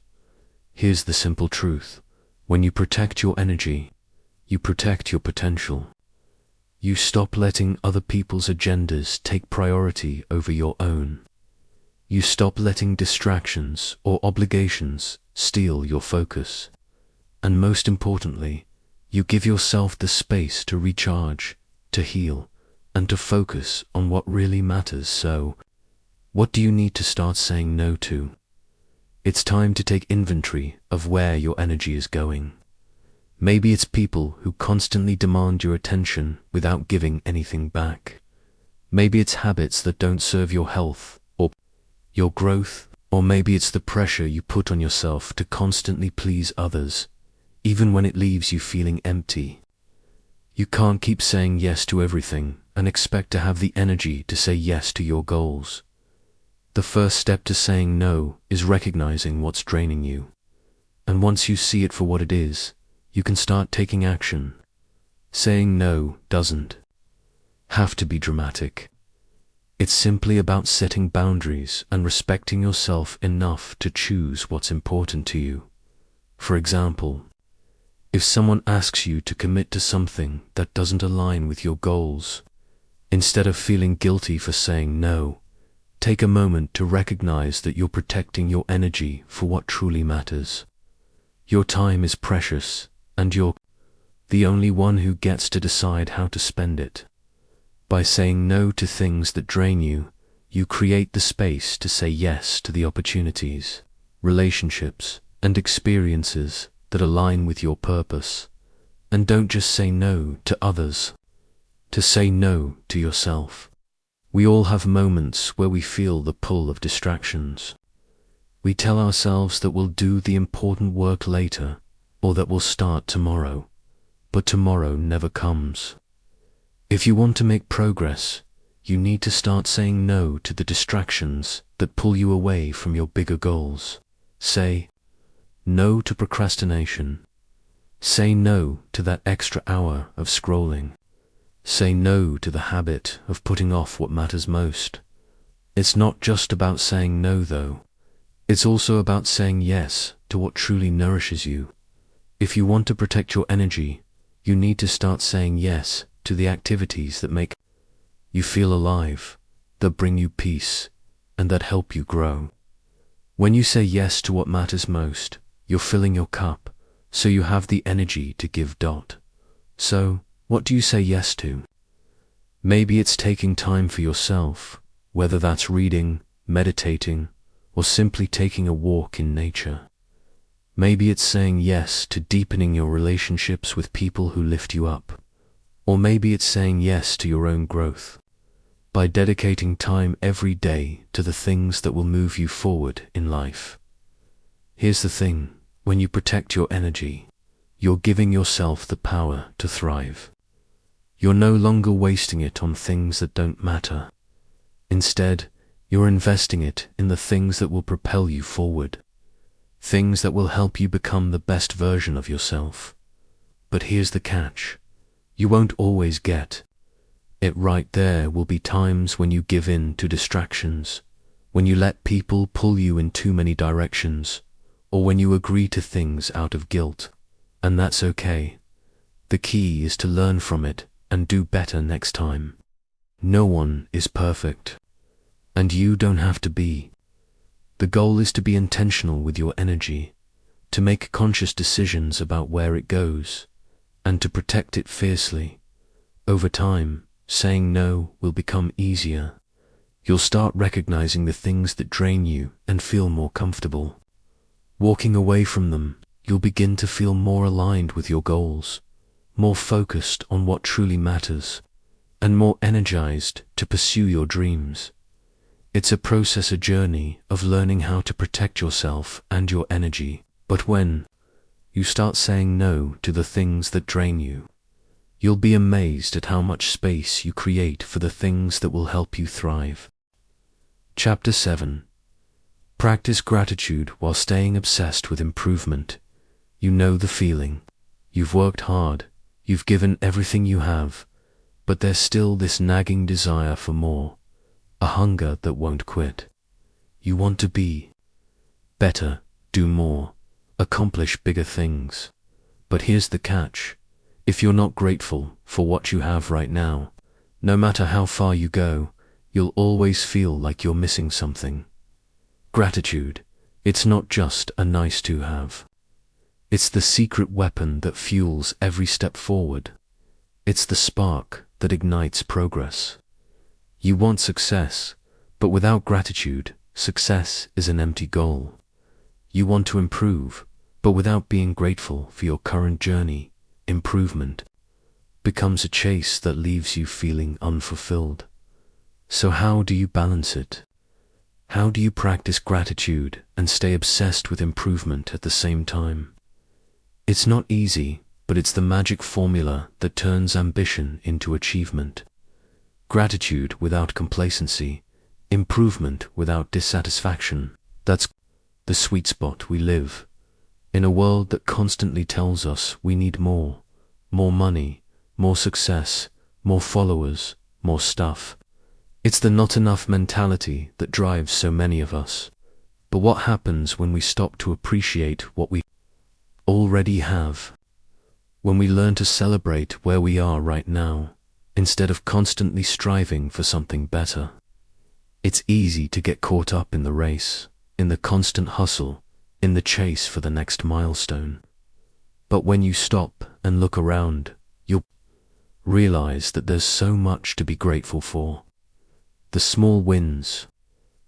Here's the simple truth. When you protect your energy, you protect your potential. You stop letting other people's agendas take priority over your own. You stop letting distractions or obligations steal your focus. And most importantly, you give yourself the space to recharge, to heal, and to focus on what really matters. So, what do you need to start saying no to? It's time to take inventory of where your energy is going. Maybe it's people who constantly demand your attention without giving anything back. Maybe it's habits that don't serve your health or your growth, or maybe it's the pressure you put on yourself to constantly please others, even when it leaves you feeling empty. You can't keep saying yes to everything and expect to have the energy to say yes to your goals. The first step to saying no is recognizing what's draining you. And once you see it for what it is, you can start taking action. Saying no doesn't have to be dramatic. It's simply about setting boundaries and respecting yourself enough to choose what's important to you. For example, if someone asks you to commit to something that doesn't align with your goals, instead of feeling guilty for saying no, take a moment to recognize that you're protecting your energy for what truly matters. Your time is precious, and you're the only one who gets to decide how to spend it. By saying no to things that drain you, you create the space to say yes to the opportunities, relationships, and experiences that align with your purpose. And don't just say no to others. To say no to yourself. We all have moments where we feel the pull of distractions. We tell ourselves that we'll do the important work later, or that we'll start tomorrow. But tomorrow never comes. If you want to make progress, you need to start saying no to the distractions that pull you away from your bigger goals. Say no to procrastination. Say no to that extra hour of scrolling. Say no to the habit of putting off what matters most. It's not just about saying no, though. It's also about saying yes to what truly nourishes you. If you want to protect your energy, you need to start saying yes to the activities that make you feel alive, that bring you peace, and that help you grow. When you say yes to what matters most, you're filling your cup, so you have the energy to give. So, what do you say yes to? Maybe it's taking time for yourself, whether that's reading, meditating, or simply taking a walk in nature. Maybe it's saying yes to deepening your relationships with people who lift you up. Or maybe it's saying yes to your own growth. By dedicating time every day to the things that will move you forward in life. Here's the thing, when you protect your energy, you're giving yourself the power to thrive. You're no longer wasting it on things that don't matter. Instead, you're investing it in the things that will propel you forward. Things that will help you become the best version of yourself. But here's the catch. You won't always get it right. There will be times when you give in to distractions, when you let people pull you in too many directions, or when you agree to things out of guilt. And that's okay. The key is to learn from it and do better next time. No one is perfect, and you don't have to be. The goal is to be intentional with your energy, to make conscious decisions about where it goes, and to protect it fiercely. Over time, saying no will become easier. You'll start recognizing the things that drain you and feel more comfortable. Walking away from them, you'll begin to feel more aligned with your goals, more focused on what truly matters, and more energized to pursue your dreams. It's a process, a journey of learning how to protect yourself and your energy. But when you start saying no to the things that drain you, you'll be amazed at how much space you create for the things that will help you thrive. Chapter 7. Practice gratitude while staying obsessed with improvement. You know the feeling. You've worked hard, you've given everything you have, but there's still this nagging desire for more, a hunger that won't quit. You want to be better, do more, accomplish bigger things. But here's the catch. If you're not grateful for what you have right now, no matter how far you go, you'll always feel like you're missing something. Gratitude, it's not just a nice to have. It's the secret weapon that fuels every step forward. It's the spark that ignites progress. You want success, but without gratitude, success is an empty goal. You want to improve, but without being grateful for your current journey, improvement becomes a chase that leaves you feeling unfulfilled. So how do you balance it? How do you practice gratitude and stay obsessed with improvement at the same time? It's not easy, but it's the magic formula that turns ambition into achievement. Gratitude without complacency, improvement without dissatisfaction. That's the sweet spot we live in, a world that constantly tells us we need more money, more success, more followers, more stuff. It's the not enough mentality that drives so many of us. But what happens when we stop to appreciate what we already have? When we learn to celebrate where we are right now, instead of constantly striving for something better? It's easy to get caught up in the race, in the constant hustle, in the chase for the next milestone. But when you stop and look around, you'll realize that there's so much to be grateful for. The small wins,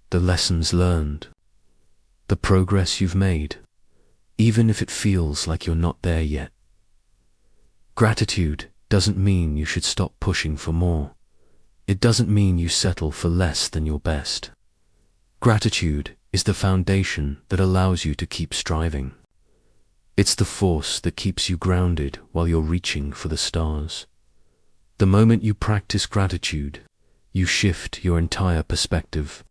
the lessons learned, the progress you've made, even if it feels like you're not there yet. Gratitude doesn't mean you should stop pushing for more. It doesn't mean you settle for less than your best. Gratitude is the foundation that allows you to keep striving. It's the force that keeps you grounded while you're reaching for the stars. The moment you practice gratitude, you shift your entire perspective.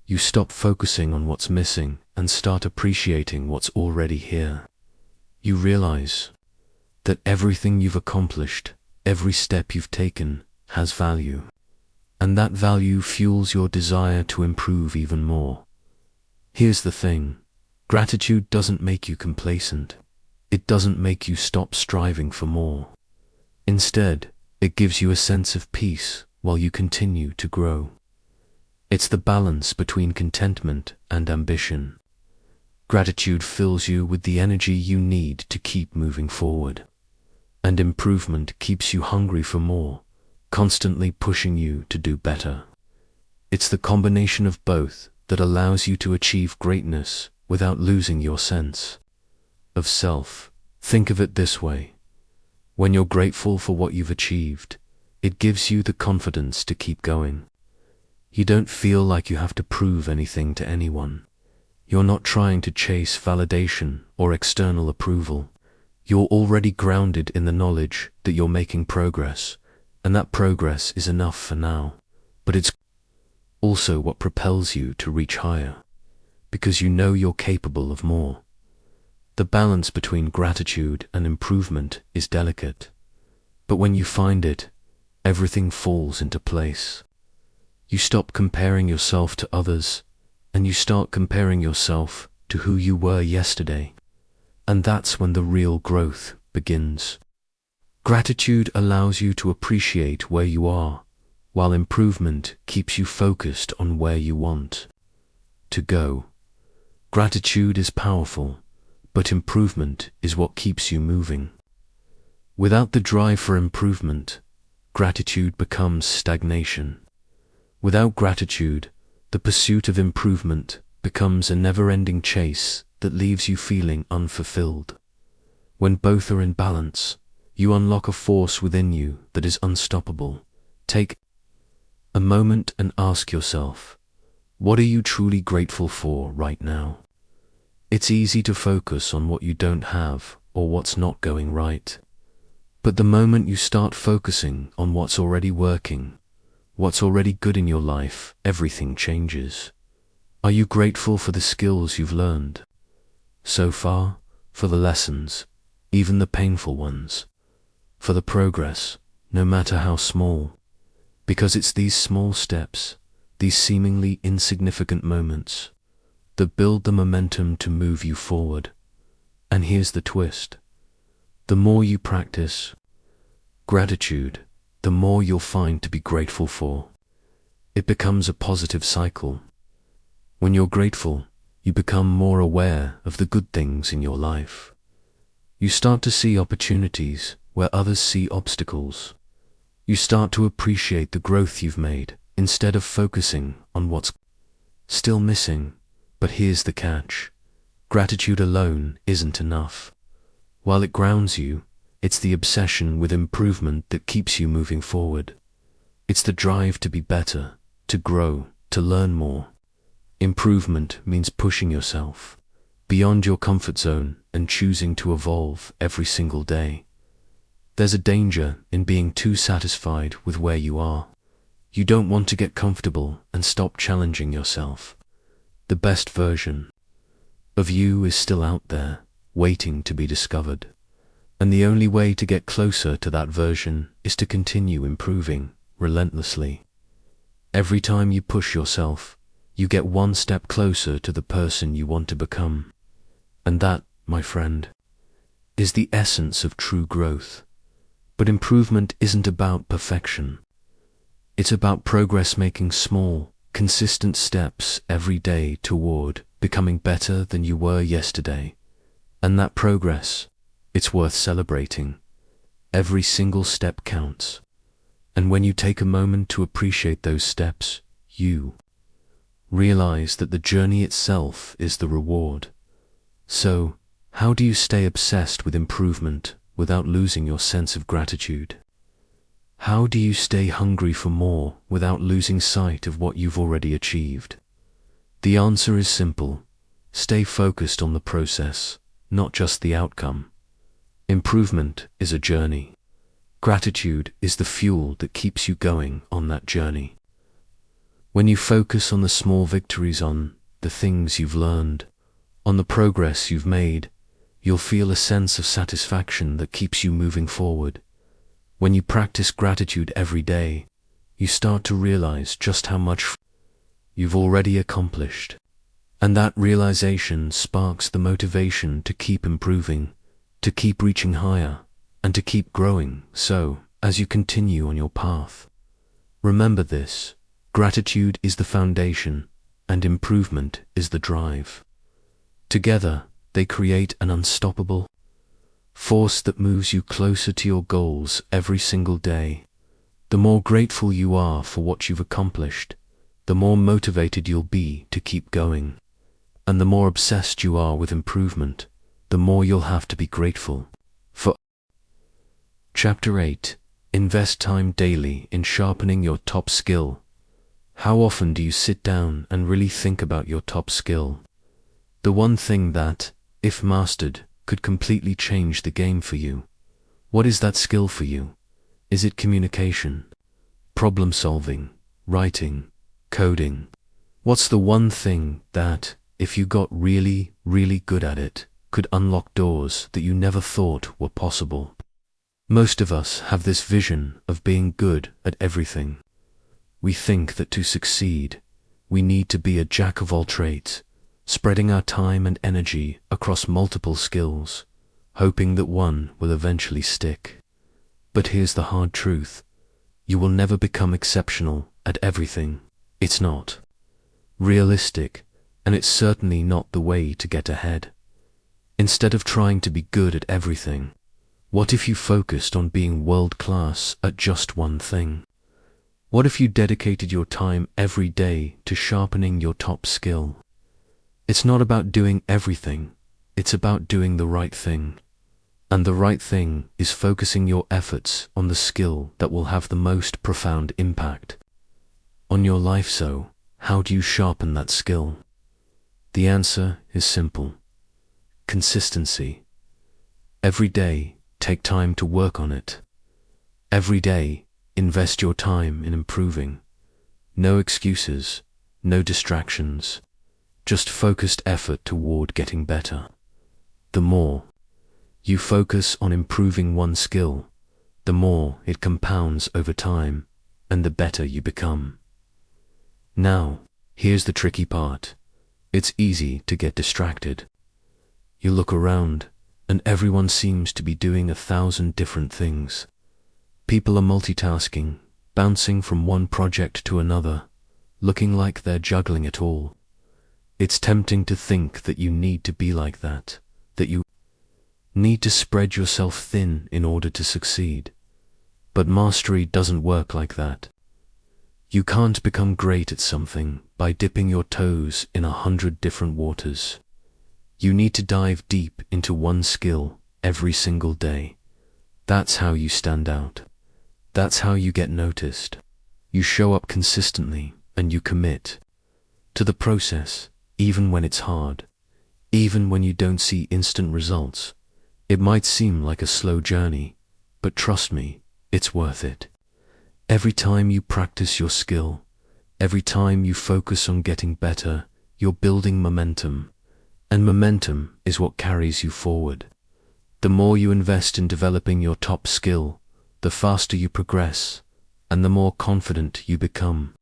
You stop focusing on what's missing and start appreciating what's already here. You realize that everything you've accomplished, every step you've taken, has value. And that value fuels your desire to improve even more. Here's the thing. Gratitude doesn't make you complacent. It doesn't make you stop striving for more. Instead, it gives you a sense of peace while you continue to grow. It's the balance between contentment and ambition. Gratitude fills you with the energy you need to keep moving forward. And improvement keeps you hungry for more, constantly pushing you to do better. It's the combination of both that allows you to achieve greatness without losing your sense of self. Think of it this way. When you're grateful for what you've achieved, it gives you the confidence to keep going. You don't feel like you have to prove anything to anyone. You're not trying to chase validation or external approval. You're already grounded in the knowledge that you're making progress, and that progress is enough for now. But it's also what propels you to reach higher, because you know you're capable of more. The balance between gratitude and improvement is delicate, but when you find it, everything falls into place. You stop comparing yourself to others, and you start comparing yourself to who you were yesterday. And that's when the real growth begins. Gratitude allows you to appreciate where you are, while improvement keeps you focused on where you want to go. Gratitude is powerful, but improvement is what keeps you moving. Without the drive for improvement, gratitude becomes stagnation. Without gratitude, the pursuit of improvement becomes a never-ending chase that leaves you feeling unfulfilled. When both are in balance, you unlock a force within you that is unstoppable. Take a moment and ask yourself, what are you truly grateful for right now? It's easy to focus on what you don't have or what's not going right. But the moment you start focusing on what's already working, what's already good in your life, everything changes. Are you grateful for the skills you've learned so far, for the lessons, even the painful ones, for the progress, no matter how small? Because it's these small steps, these seemingly insignificant moments, that build the momentum to move you forward. And here's the twist. The more you practice gratitude, the more you'll find to be grateful for. It becomes a positive cycle. When you're grateful, you become more aware of the good things in your life. You start to see opportunities where others see obstacles. You start to appreciate the growth you've made instead of focusing on what's still missing. But here's the catch. Gratitude alone isn't enough. While it grounds you, it's the obsession with improvement that keeps you moving forward. It's the drive to be better, to grow, to learn more. Improvement means pushing yourself beyond your comfort zone and choosing to evolve every single day. There's a danger in being too satisfied with where you are. You don't want to get comfortable and stop challenging yourself. The best version of you is still out there, waiting to be discovered. And the only way to get closer to that version is to continue improving relentlessly. Every time you push yourself, you get one step closer to the person you want to become. And that, my friend, is the essence of true growth. But improvement isn't about perfection. It's about progress, making small, consistent steps every day toward becoming better than you were yesterday. And that progress, it's worth celebrating. Every single step counts. And when you take a moment to appreciate those steps, you realize that the journey itself is the reward. So, how do you stay obsessed with improvement without losing your sense of gratitude? How do you stay hungry for more without losing sight of what you've already achieved? The answer is simple. Stay focused on the process, not just the outcome. Improvement is a journey. Gratitude is the fuel that keeps you going on that journey. When you focus on the small victories, on the things you've learned, on the progress you've made, you'll feel a sense of satisfaction that keeps you moving forward. When you practice gratitude every day, you start to realize just how much you've already accomplished. And that realization sparks the motivation to keep improving, to keep reaching higher, and to keep growing. So, as you continue on your path, remember this: gratitude is the foundation, and improvement is the drive. Together, they create an unstoppable force that moves you closer to your goals every single day. The more grateful you are for what you've accomplished, the more motivated you'll be to keep going. And the more obsessed you are with improvement, the more you'll have to be grateful for. Chapter 8. Invest time daily in sharpening your top skill. How often do you sit down and really think about your top skill? The one thing that, if mastered, could completely change the game for you. What is that skill for you? Is it communication, problem solving, writing, coding? What's the one thing that, if you got really, really good at it, could unlock doors that you never thought were possible? Most of us have this vision of being good at everything. We think that to succeed, we need to be a jack of all trades, spreading our time and energy across multiple skills, hoping that one will eventually stick. But here's the hard truth. You will never become exceptional at everything. It's not realistic, and it's certainly not the way to get ahead. Instead of trying to be good at everything, what if you focused on being world-class at just one thing? What if you dedicated your time every day to sharpening your top skill? It's not about doing everything, it's about doing the right thing. And the right thing is focusing your efforts on the skill that will have the most profound impact on your life. So, how do you sharpen that skill? The answer is simple. Consistency. Every day, take time to work on it. Every day, invest your time in improving. No excuses, no distractions, just focused effort toward getting better. The more you focus on improving one skill, the more it compounds over time, and the better you become. Now, here's the tricky part. It's easy to get distracted. You look around, and everyone seems to be doing 1,000 different things. People are multitasking, bouncing from one project to another, looking like they're juggling it all. It's tempting to think that you need to be like that you need to spread yourself thin in order to succeed. But mastery doesn't work like that. You can't become great at something by dipping your toes in 100 different waters. You need to dive deep into one skill every single day. That's how you stand out. That's how you get noticed. You show up consistently and you commit to the process, even when it's hard, even when you don't see instant results. It might seem like a slow journey, but trust me, it's worth it. Every time you practice your skill, every time you focus on getting better, you're building momentum, and momentum is what carries you forward. The more you invest in developing your top skill, the faster you progress, and the more confident you become.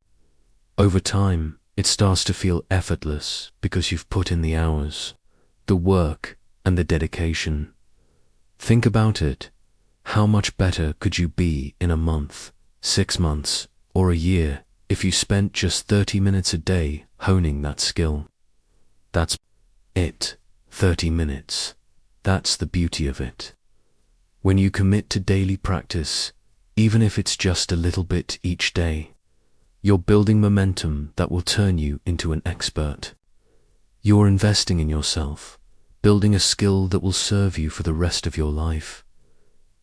Over time, it starts to feel effortless because you've put in the hours, the work, and the dedication. Think about it. How much better could you be in a month, 6 months, or a year if you spent just 30 minutes a day honing that skill? That's it. 30 minutes. That's the beauty of it. When you commit to daily practice, even if it's just a little bit each day, you're building momentum that will turn you into an expert. You're investing in yourself, building a skill that will serve you for the rest of your life.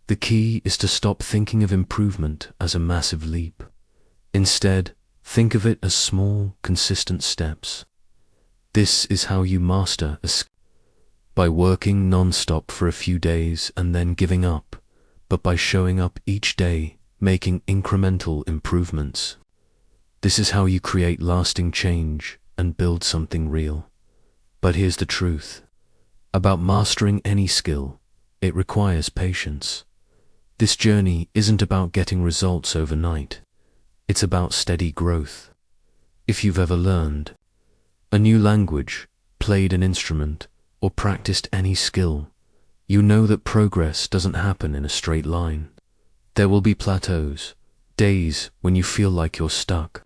The key is to stop thinking of improvement as a massive leap. Instead, think of it as small, consistent steps. This is how you master a skill. By working non-stop for a few days and then giving up, but by showing up each day, making incremental improvements. This is how you create lasting change and build something real. But here's the truth. About mastering any skill, it requires patience. This journey isn't about getting results overnight. It's about steady growth. If you've ever learned a new language, played an instrument, or practiced any skill, you know that progress doesn't happen in a straight line. There will be plateaus, days when you feel like you're stuck,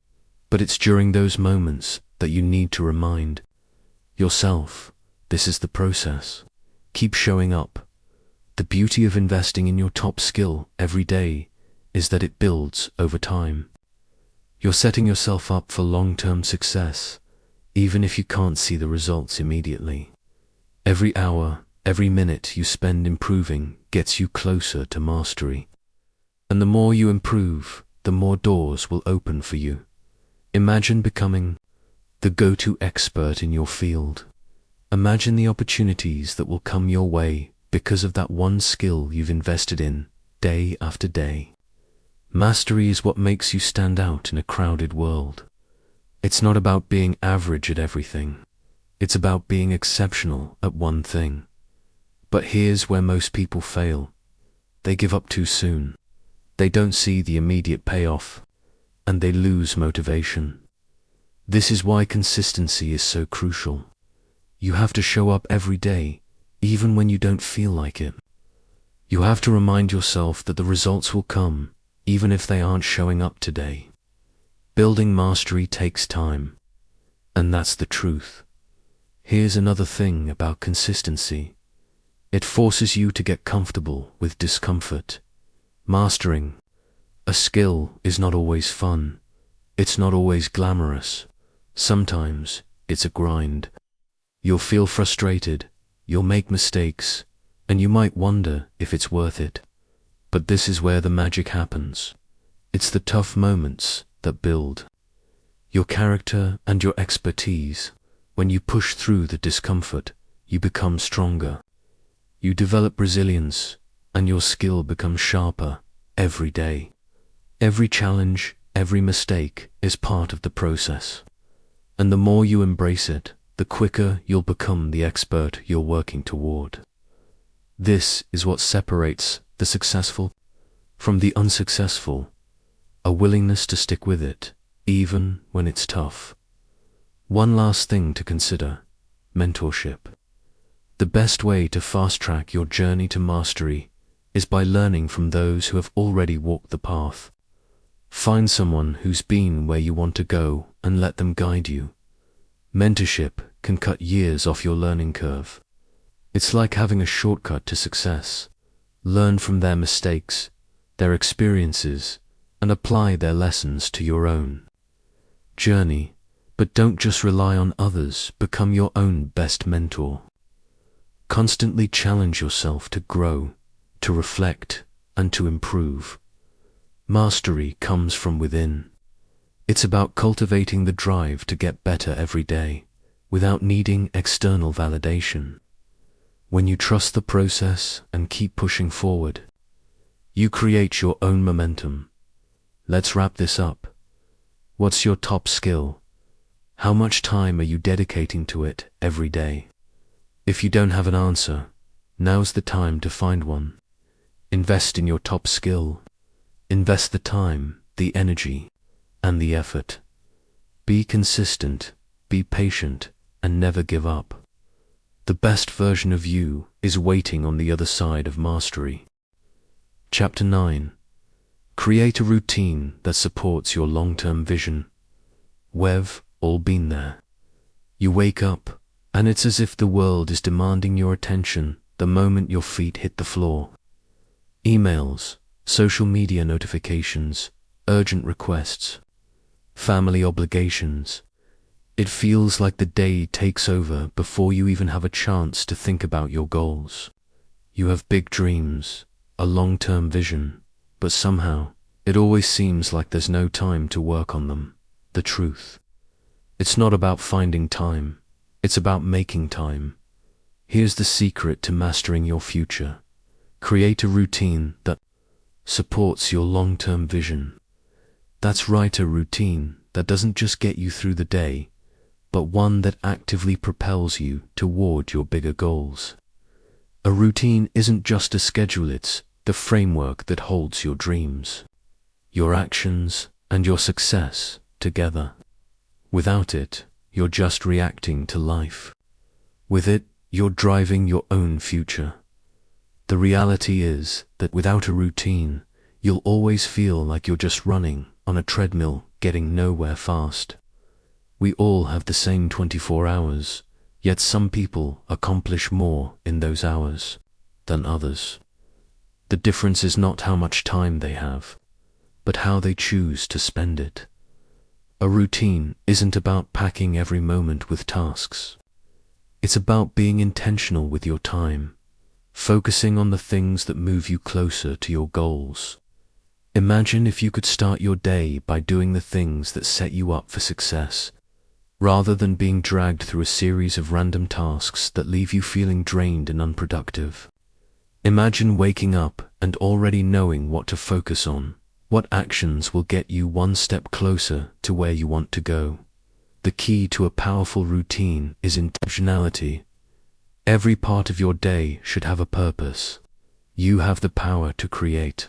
but it's during those moments that you need to remind yourself, this is the process. Keep showing up. The beauty of investing in your top skill every day is that it builds over time. You're setting yourself up for long-term success, even if you can't see the results immediately. Every hour, every minute you spend improving gets you closer to mastery. And the more you improve, the more doors will open for you. Imagine becoming the go-to expert in your field. Imagine the opportunities that will come your way because of that one skill you've invested in, day after day. Mastery is what makes you stand out in a crowded world. It's not about being average at everything. It's about being exceptional at one thing. But here's where most people fail. They give up too soon. They don't see the immediate payoff, and they lose motivation. This is why consistency is so crucial. You have to show up every day, even when you don't feel like it. You have to remind yourself that the results will come, even if they aren't showing up today. Building mastery takes time, and that's the truth. Here's another thing about consistency. It forces you to get comfortable with discomfort. Mastering a skill is not always fun. It's not always glamorous. Sometimes it's a grind. You'll feel frustrated, you'll make mistakes, and you might wonder if it's worth it. But this is where the magic happens. It's the tough moments that build your character and your expertise. When you push through the discomfort, you become stronger. You develop resilience, and your skill becomes sharper every day. Every challenge, every mistake is part of the process. And the more you embrace it, the quicker you'll become the expert you're working toward. This is what separates the successful from the unsuccessful, a willingness to stick with it, even when it's tough. One last thing to consider: mentorship. The best way to fast-track your journey to mastery is by learning from those who have already walked the path. Find someone who's been where you want to go and let them guide you. Mentorship can cut years off your learning curve. It's like having a shortcut to success. Learn from their mistakes, their experiences, and apply their lessons to your own journey. But don't just rely on others, become your own best mentor. Constantly challenge yourself to grow, to reflect, and to improve. Mastery comes from within. It's about cultivating the drive to get better every day, without needing external validation. When you trust the process and keep pushing forward, you create your own momentum. Let's wrap this up. What's your top skill? How much time are you dedicating to it every day? If you don't have an answer, now's the time to find one. Invest in your top skill. Invest the time, the energy, and the effort. Be consistent, be patient, and never give up. The best version of you is waiting on the other side of mastery. Chapter 9. Create a routine that supports your long-term vision. We've all been there. You wake up, and it's as if the world is demanding your attention the moment your feet hit the floor. Emails, social media notifications, urgent requests, family obligations. It feels like the day takes over before you even have a chance to think about your goals. You have big dreams, a long-term vision, but somehow it always seems like there's no time to work on them. The truth: it's not about finding time, it's about making time. Here's the secret to mastering your future. Create a routine that supports your long-term vision. That's right, a routine that doesn't just get you through the day, but one that actively propels you toward your bigger goals. A routine isn't just a schedule, it's the framework that holds your dreams, your actions, and your success together. Without it, you're just reacting to life. With it, you're driving your own future. The reality is that without a routine, you'll always feel like you're just running on a treadmill, getting nowhere fast. We all have the same 24 hours, yet some people accomplish more in those hours than others. The difference is not how much time they have, but how they choose to spend it. A routine isn't about packing every moment with tasks. It's about being intentional with your time, focusing on the things that move you closer to your goals. Imagine if you could start your day by doing the things that set you up for success, rather than being dragged through a series of random tasks that leave you feeling drained and unproductive. Imagine waking up and already knowing what to focus on, what actions will get you one step closer to where you want to go. The key to a powerful routine is intentionality. Every part of your day should have a purpose. You have the power to create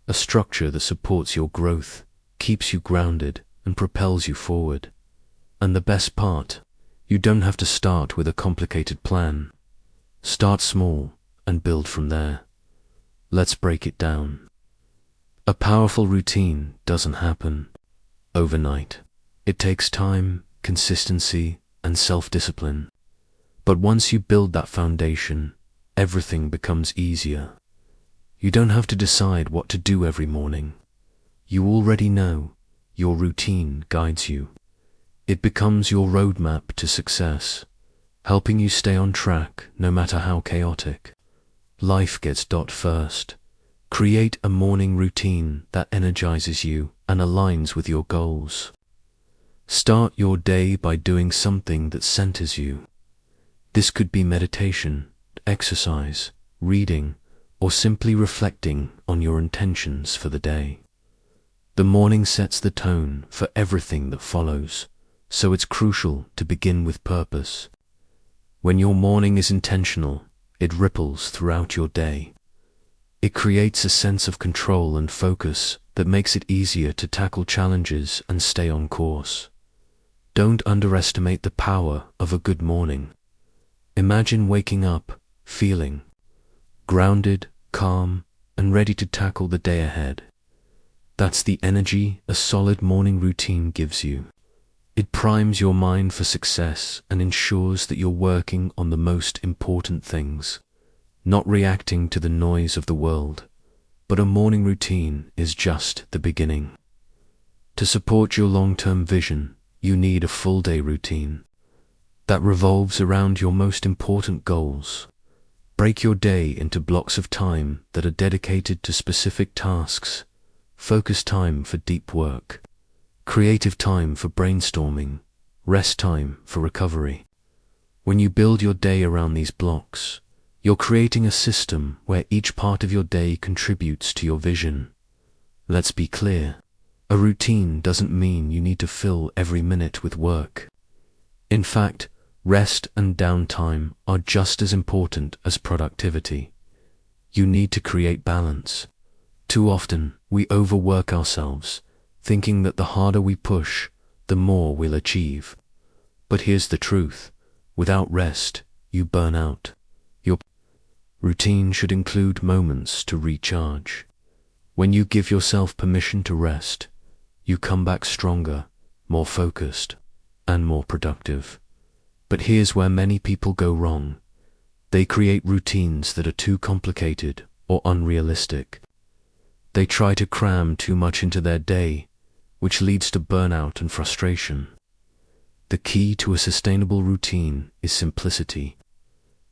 a structure that supports your growth, keeps you grounded, and propels you forward. And the best part, you don't have to start with a complicated plan. Start small and build from there. Let's break it down. A powerful routine doesn't happen overnight. It takes time, consistency, and self-discipline. But once you build that foundation, everything becomes easier. You don't have to decide what to do every morning. You already know. Your routine guides you. It becomes your roadmap to success, helping you stay on track no matter how chaotic life gets. First, create a morning routine that energizes you and aligns with your goals. Start your day by doing something that centers you. This could be meditation, exercise, reading, or simply reflecting on your intentions for the day. The morning sets the tone for everything that follows, so it's crucial to begin with purpose. When your morning is intentional, it ripples throughout your day. It creates a sense of control and focus that makes it easier to tackle challenges and stay on course. Don't underestimate the power of a good morning. Imagine waking up, feeling grounded, calm, and ready to tackle the day ahead. That's the energy a solid morning routine gives you. It primes your mind for success and ensures that you're working on the most important things, not reacting to the noise of the world. But a morning routine is just the beginning. To support your long-term vision, you need a full-day routine that revolves around your most important goals. Break your day into blocks of time that are dedicated to specific tasks. Focus time for deep work, creative time for brainstorming, rest time for recovery. When you build your day around these blocks, you're creating a system where each part of your day contributes to your vision. Let's be clear, a routine doesn't mean you need to fill every minute with work. In fact, rest and downtime are just as important as productivity. You need to create balance. Too often, we overwork ourselves, thinking that the harder we push, the more we'll achieve. But here's the truth. Without rest, you burn out. Your routine should include moments to recharge. When you give yourself permission to rest, you come back stronger, more focused, and more productive. But here's where many people go wrong. They create routines that are too complicated or unrealistic. They try to cram too much into their day, which leads to burnout and frustration. The key to a sustainable routine is simplicity.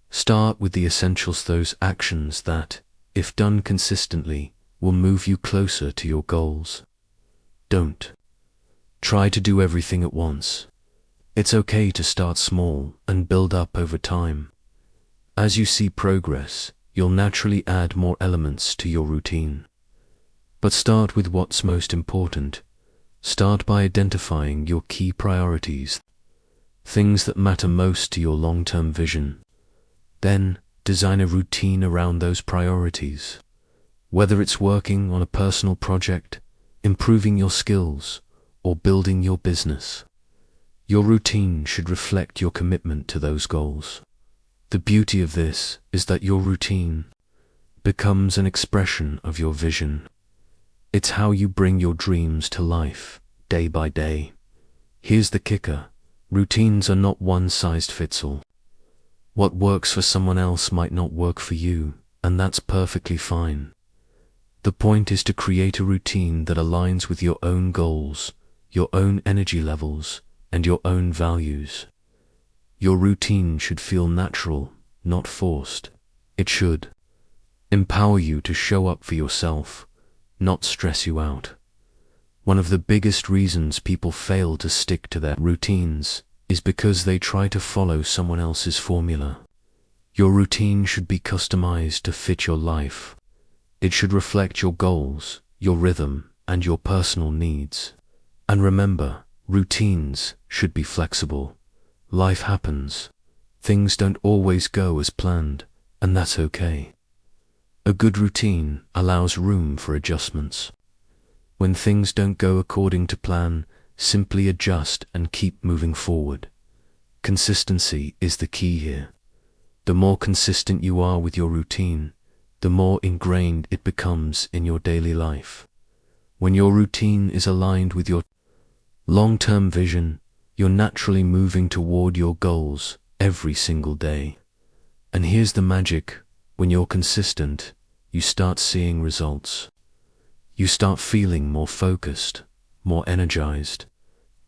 Start with the essentials, those actions that, if done consistently, will move you closer to your goals. Don't try to do everything at once. It's okay to start small and build up over time. As you see progress, you'll naturally add more elements to your routine. But start with what's most important. Start by identifying your key priorities, things that matter most to your long-term vision. Then, design a routine around those priorities. Whether it's working on a personal project, improving your skills, or building your business, your routine should reflect your commitment to those goals. The beauty of this is that your routine becomes an expression of your vision. It's how you bring your dreams to life, day by day. Here's the kicker. Routines are not one-size-fits-all. What works for someone else might not work for you, and that's perfectly fine. The point is to create a routine that aligns with your own goals, your own energy levels, and your own values. Your routine should feel natural, not forced. It should empower you to show up for yourself, not stress you out. One of the biggest reasons people fail to stick to their routines is because they try to follow someone else's formula. Your routine should be customized to fit your life. It should reflect your goals, your rhythm, and your personal needs. And remember, routines should be flexible. Life happens. Things don't always go as planned, and that's okay. A good routine allows room for adjustments. When things don't go according to plan, simply adjust and keep moving forward. Consistency is the key here. The more consistent you are with your routine, the more ingrained it becomes in your daily life. When your routine is aligned with your long-term vision, you're naturally moving toward your goals every single day. And here's the magic: when you're consistent, you start seeing results. You start feeling more focused, more energized,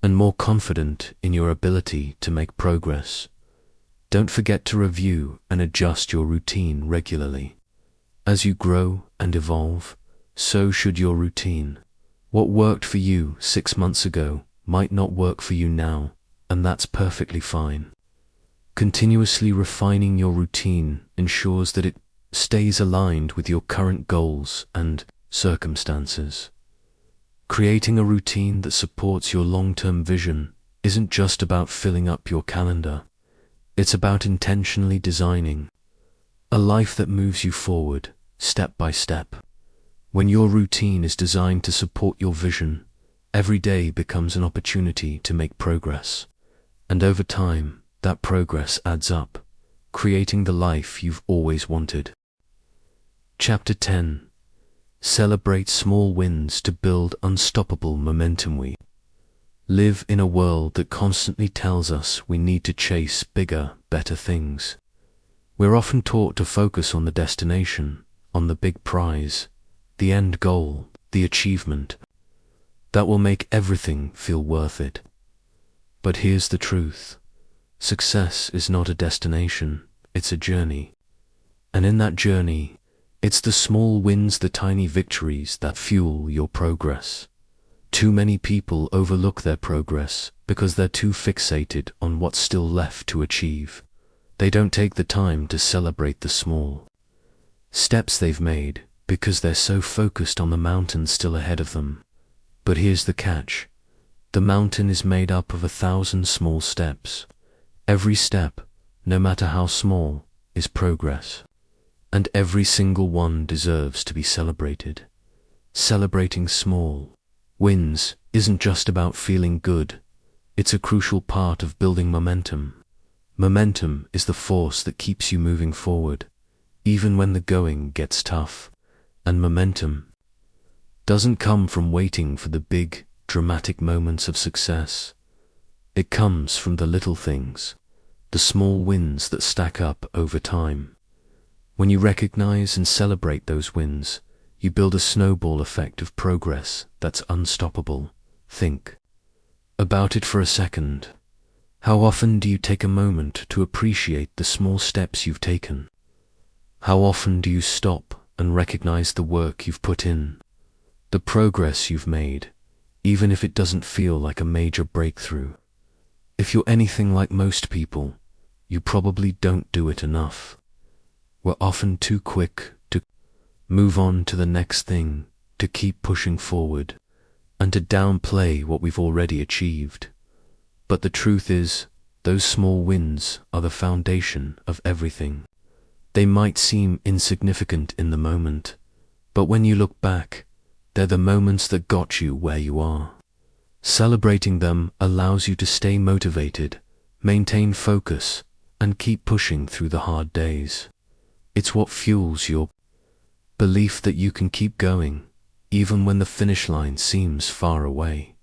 and more confident in your ability to make progress. Don't forget to review and adjust your routine regularly. As you grow and evolve, so should your routine. What worked for you 6 months ago might not work for you now, and that's perfectly fine. Continuously refining your routine ensures that it stays aligned with your current goals and circumstances. Creating a routine that supports your long-term vision isn't just about filling up your calendar. It's about intentionally designing a life that moves you forward, step by step. When your routine is designed to support your vision, every day becomes an opportunity to make progress. And over time, that progress adds up, creating the life you've always wanted. Chapter 10. Celebrate small wins to build unstoppable momentum. We live in a world that constantly tells us we need to chase bigger, better things. We're often taught to focus on the destination, on the big prize, the end goal, the achievement that will make everything feel worth it. But here's the truth: success is not a destination, it's a journey. And in that journey, it's the small wins, the tiny victories that fuel your progress. Too many people overlook their progress because they're too fixated on what's still left to achieve. They don't take the time to celebrate the small steps they've made because they're so focused on the mountain still ahead of them. But here's the catch: the mountain is made up of 1,000 small steps. Every step, no matter how small, is progress. And every single one deserves to be celebrated. Celebrating small wins isn't just about feeling good. It's a crucial part of building momentum. Momentum is the force that keeps you moving forward, even when the going gets tough. And momentum doesn't come from waiting for the big, dramatic moments of success. It comes from the little things, the small wins that stack up over time. When you recognize and celebrate those wins, you build a snowball effect of progress that's unstoppable. Think about it for a second. How often do you take a moment to appreciate the small steps you've taken? How often do you stop and recognize the work you've put in, the progress you've made, even if it doesn't feel like a major breakthrough? If you're anything like most people, you probably don't do it enough. We're often too quick to move on to the next thing, to keep pushing forward, and to downplay what we've already achieved. But the truth is, those small wins are the foundation of everything. They might seem insignificant in the moment, but when you look back, they're the moments that got you where you are. Celebrating them allows you to stay motivated, maintain focus, and keep pushing through the hard days. It's what fuels your belief that you can keep going, even when the finish line seems far away.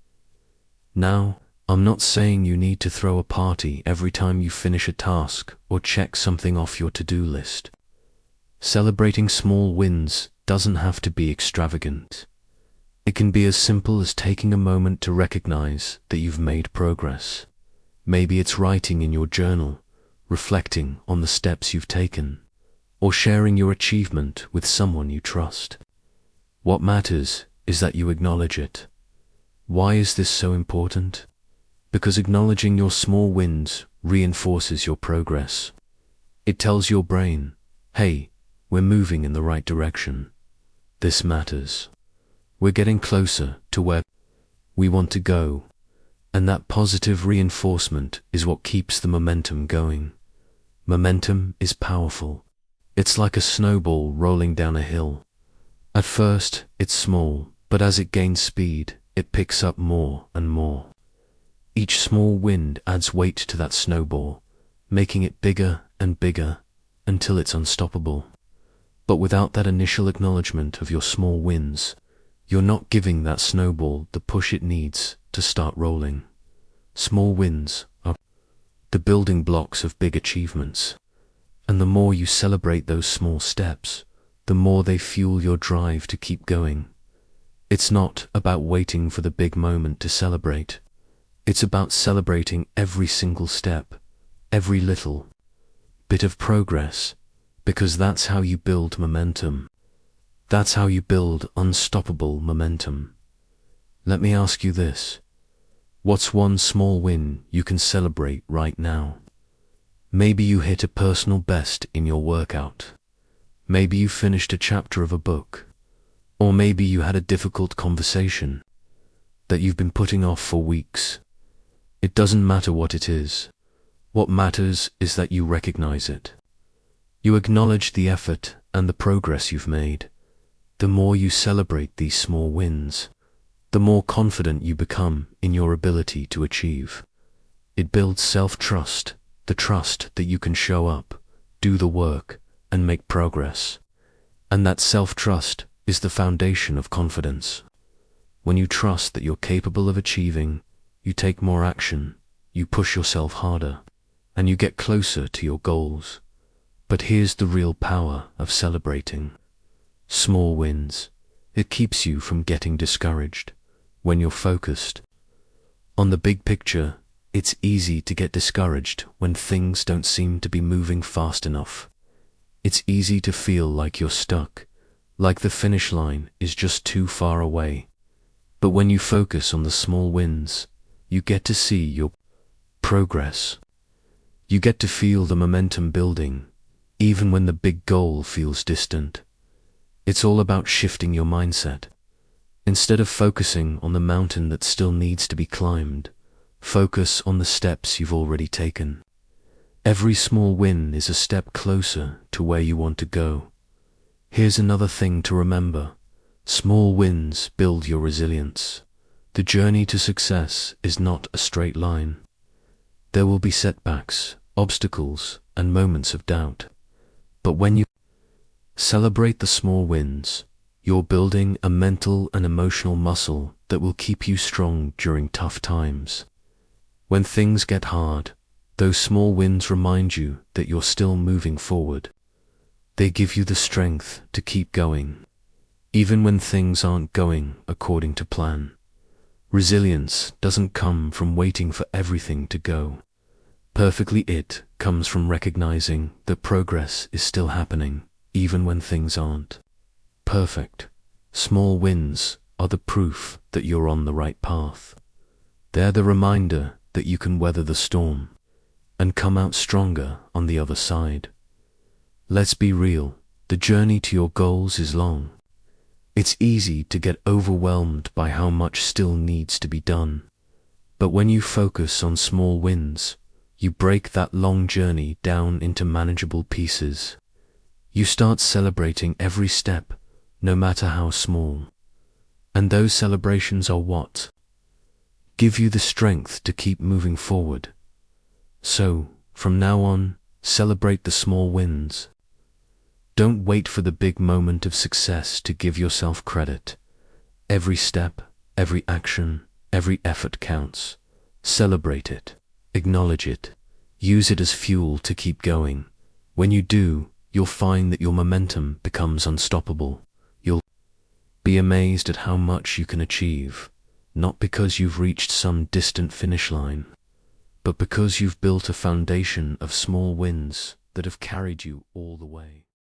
Now, I'm not saying you need to throw a party every time you finish a task or check something off your to-do list. Celebrating small wins doesn't have to be extravagant. It can be as simple as taking a moment to recognize that you've made progress. Maybe it's writing in your journal, reflecting on the steps you've taken, or sharing your achievement with someone you trust. What matters is that you acknowledge it. Why is this so important? Because acknowledging your small wins reinforces your progress. It tells your brain, hey, we're moving in the right direction. This matters. We're getting closer to where we want to go. And that positive reinforcement is what keeps the momentum going. Momentum is powerful. It's like a snowball rolling down a hill. At first, it's small, but as it gains speed, it picks up more and more. Each small win adds weight to that snowball, making it bigger and bigger until it's unstoppable. But without that initial acknowledgement of your small wins, you're not giving that snowball the push it needs to start rolling. Small wins are the building blocks of big achievements, and the more you celebrate those small steps, the more they fuel your drive to keep going. It's not about waiting for the big moment to celebrate. It's about celebrating every single step, every little bit of progress, because that's how you build momentum. That's how you build unstoppable momentum. Let me ask you this. What's one small win you can celebrate right now? Maybe you hit a personal best in your workout. Maybe you finished a chapter of a book. Or maybe you had a difficult conversation that you've been putting off for weeks. It doesn't matter what it is. What matters is that you recognize it. You acknowledge the effort and the progress you've made. The more you celebrate these small wins, the more confident you become in your ability to achieve. It builds self-trust, the trust that you can show up, do the work, and make progress. And that self-trust is the foundation of confidence. When you trust that you're capable of achieving, you take more action, you push yourself harder, and you get closer to your goals. But here's the real power of celebrating small wins. It keeps you from getting discouraged. When you're focused on the big picture, it's easy to get discouraged when things don't seem to be moving fast enough. It's easy to feel like you're stuck, like the finish line is just too far away. But when you focus on the small wins, you get to see your progress. You get to feel the momentum building, even when the big goal feels distant. It's all about shifting your mindset. Instead of focusing on the mountain that still needs to be climbed, focus on the steps you've already taken. Every small win is a step closer to where you want to go. Here's another thing to remember. Small wins build your resilience. The journey to success is not a straight line. There will be setbacks, obstacles, and moments of doubt. But when you celebrate the small wins, you're building a mental and emotional muscle that will keep you strong during tough times. When things get hard, those small wins remind you that you're still moving forward. They give you the strength to keep going, even when things aren't going according to plan. Resilience doesn't come from waiting for everything to go perfectly. It comes from recognizing that progress is still happening, even when things aren't perfect. Small wins are the proof that you're on the right path. They're the reminder that you can weather the storm and come out stronger on the other side. Let's be real, the journey to your goals is long. It's easy to get overwhelmed by how much still needs to be done. But when you focus on small wins, you break that long journey down into manageable pieces. You start celebrating every step, no matter how small. And those celebrations are what give you the strength to keep moving forward. So, from now on, celebrate the small wins. Don't wait for the big moment of success to give yourself credit. Every step, every action, every effort counts. Celebrate it. Acknowledge it. Use it as fuel to keep going. When you do, you'll find that your momentum becomes unstoppable. You'll be amazed at how much you can achieve, not because you've reached some distant finish line, but because you've built a foundation of small wins that have carried you all the way.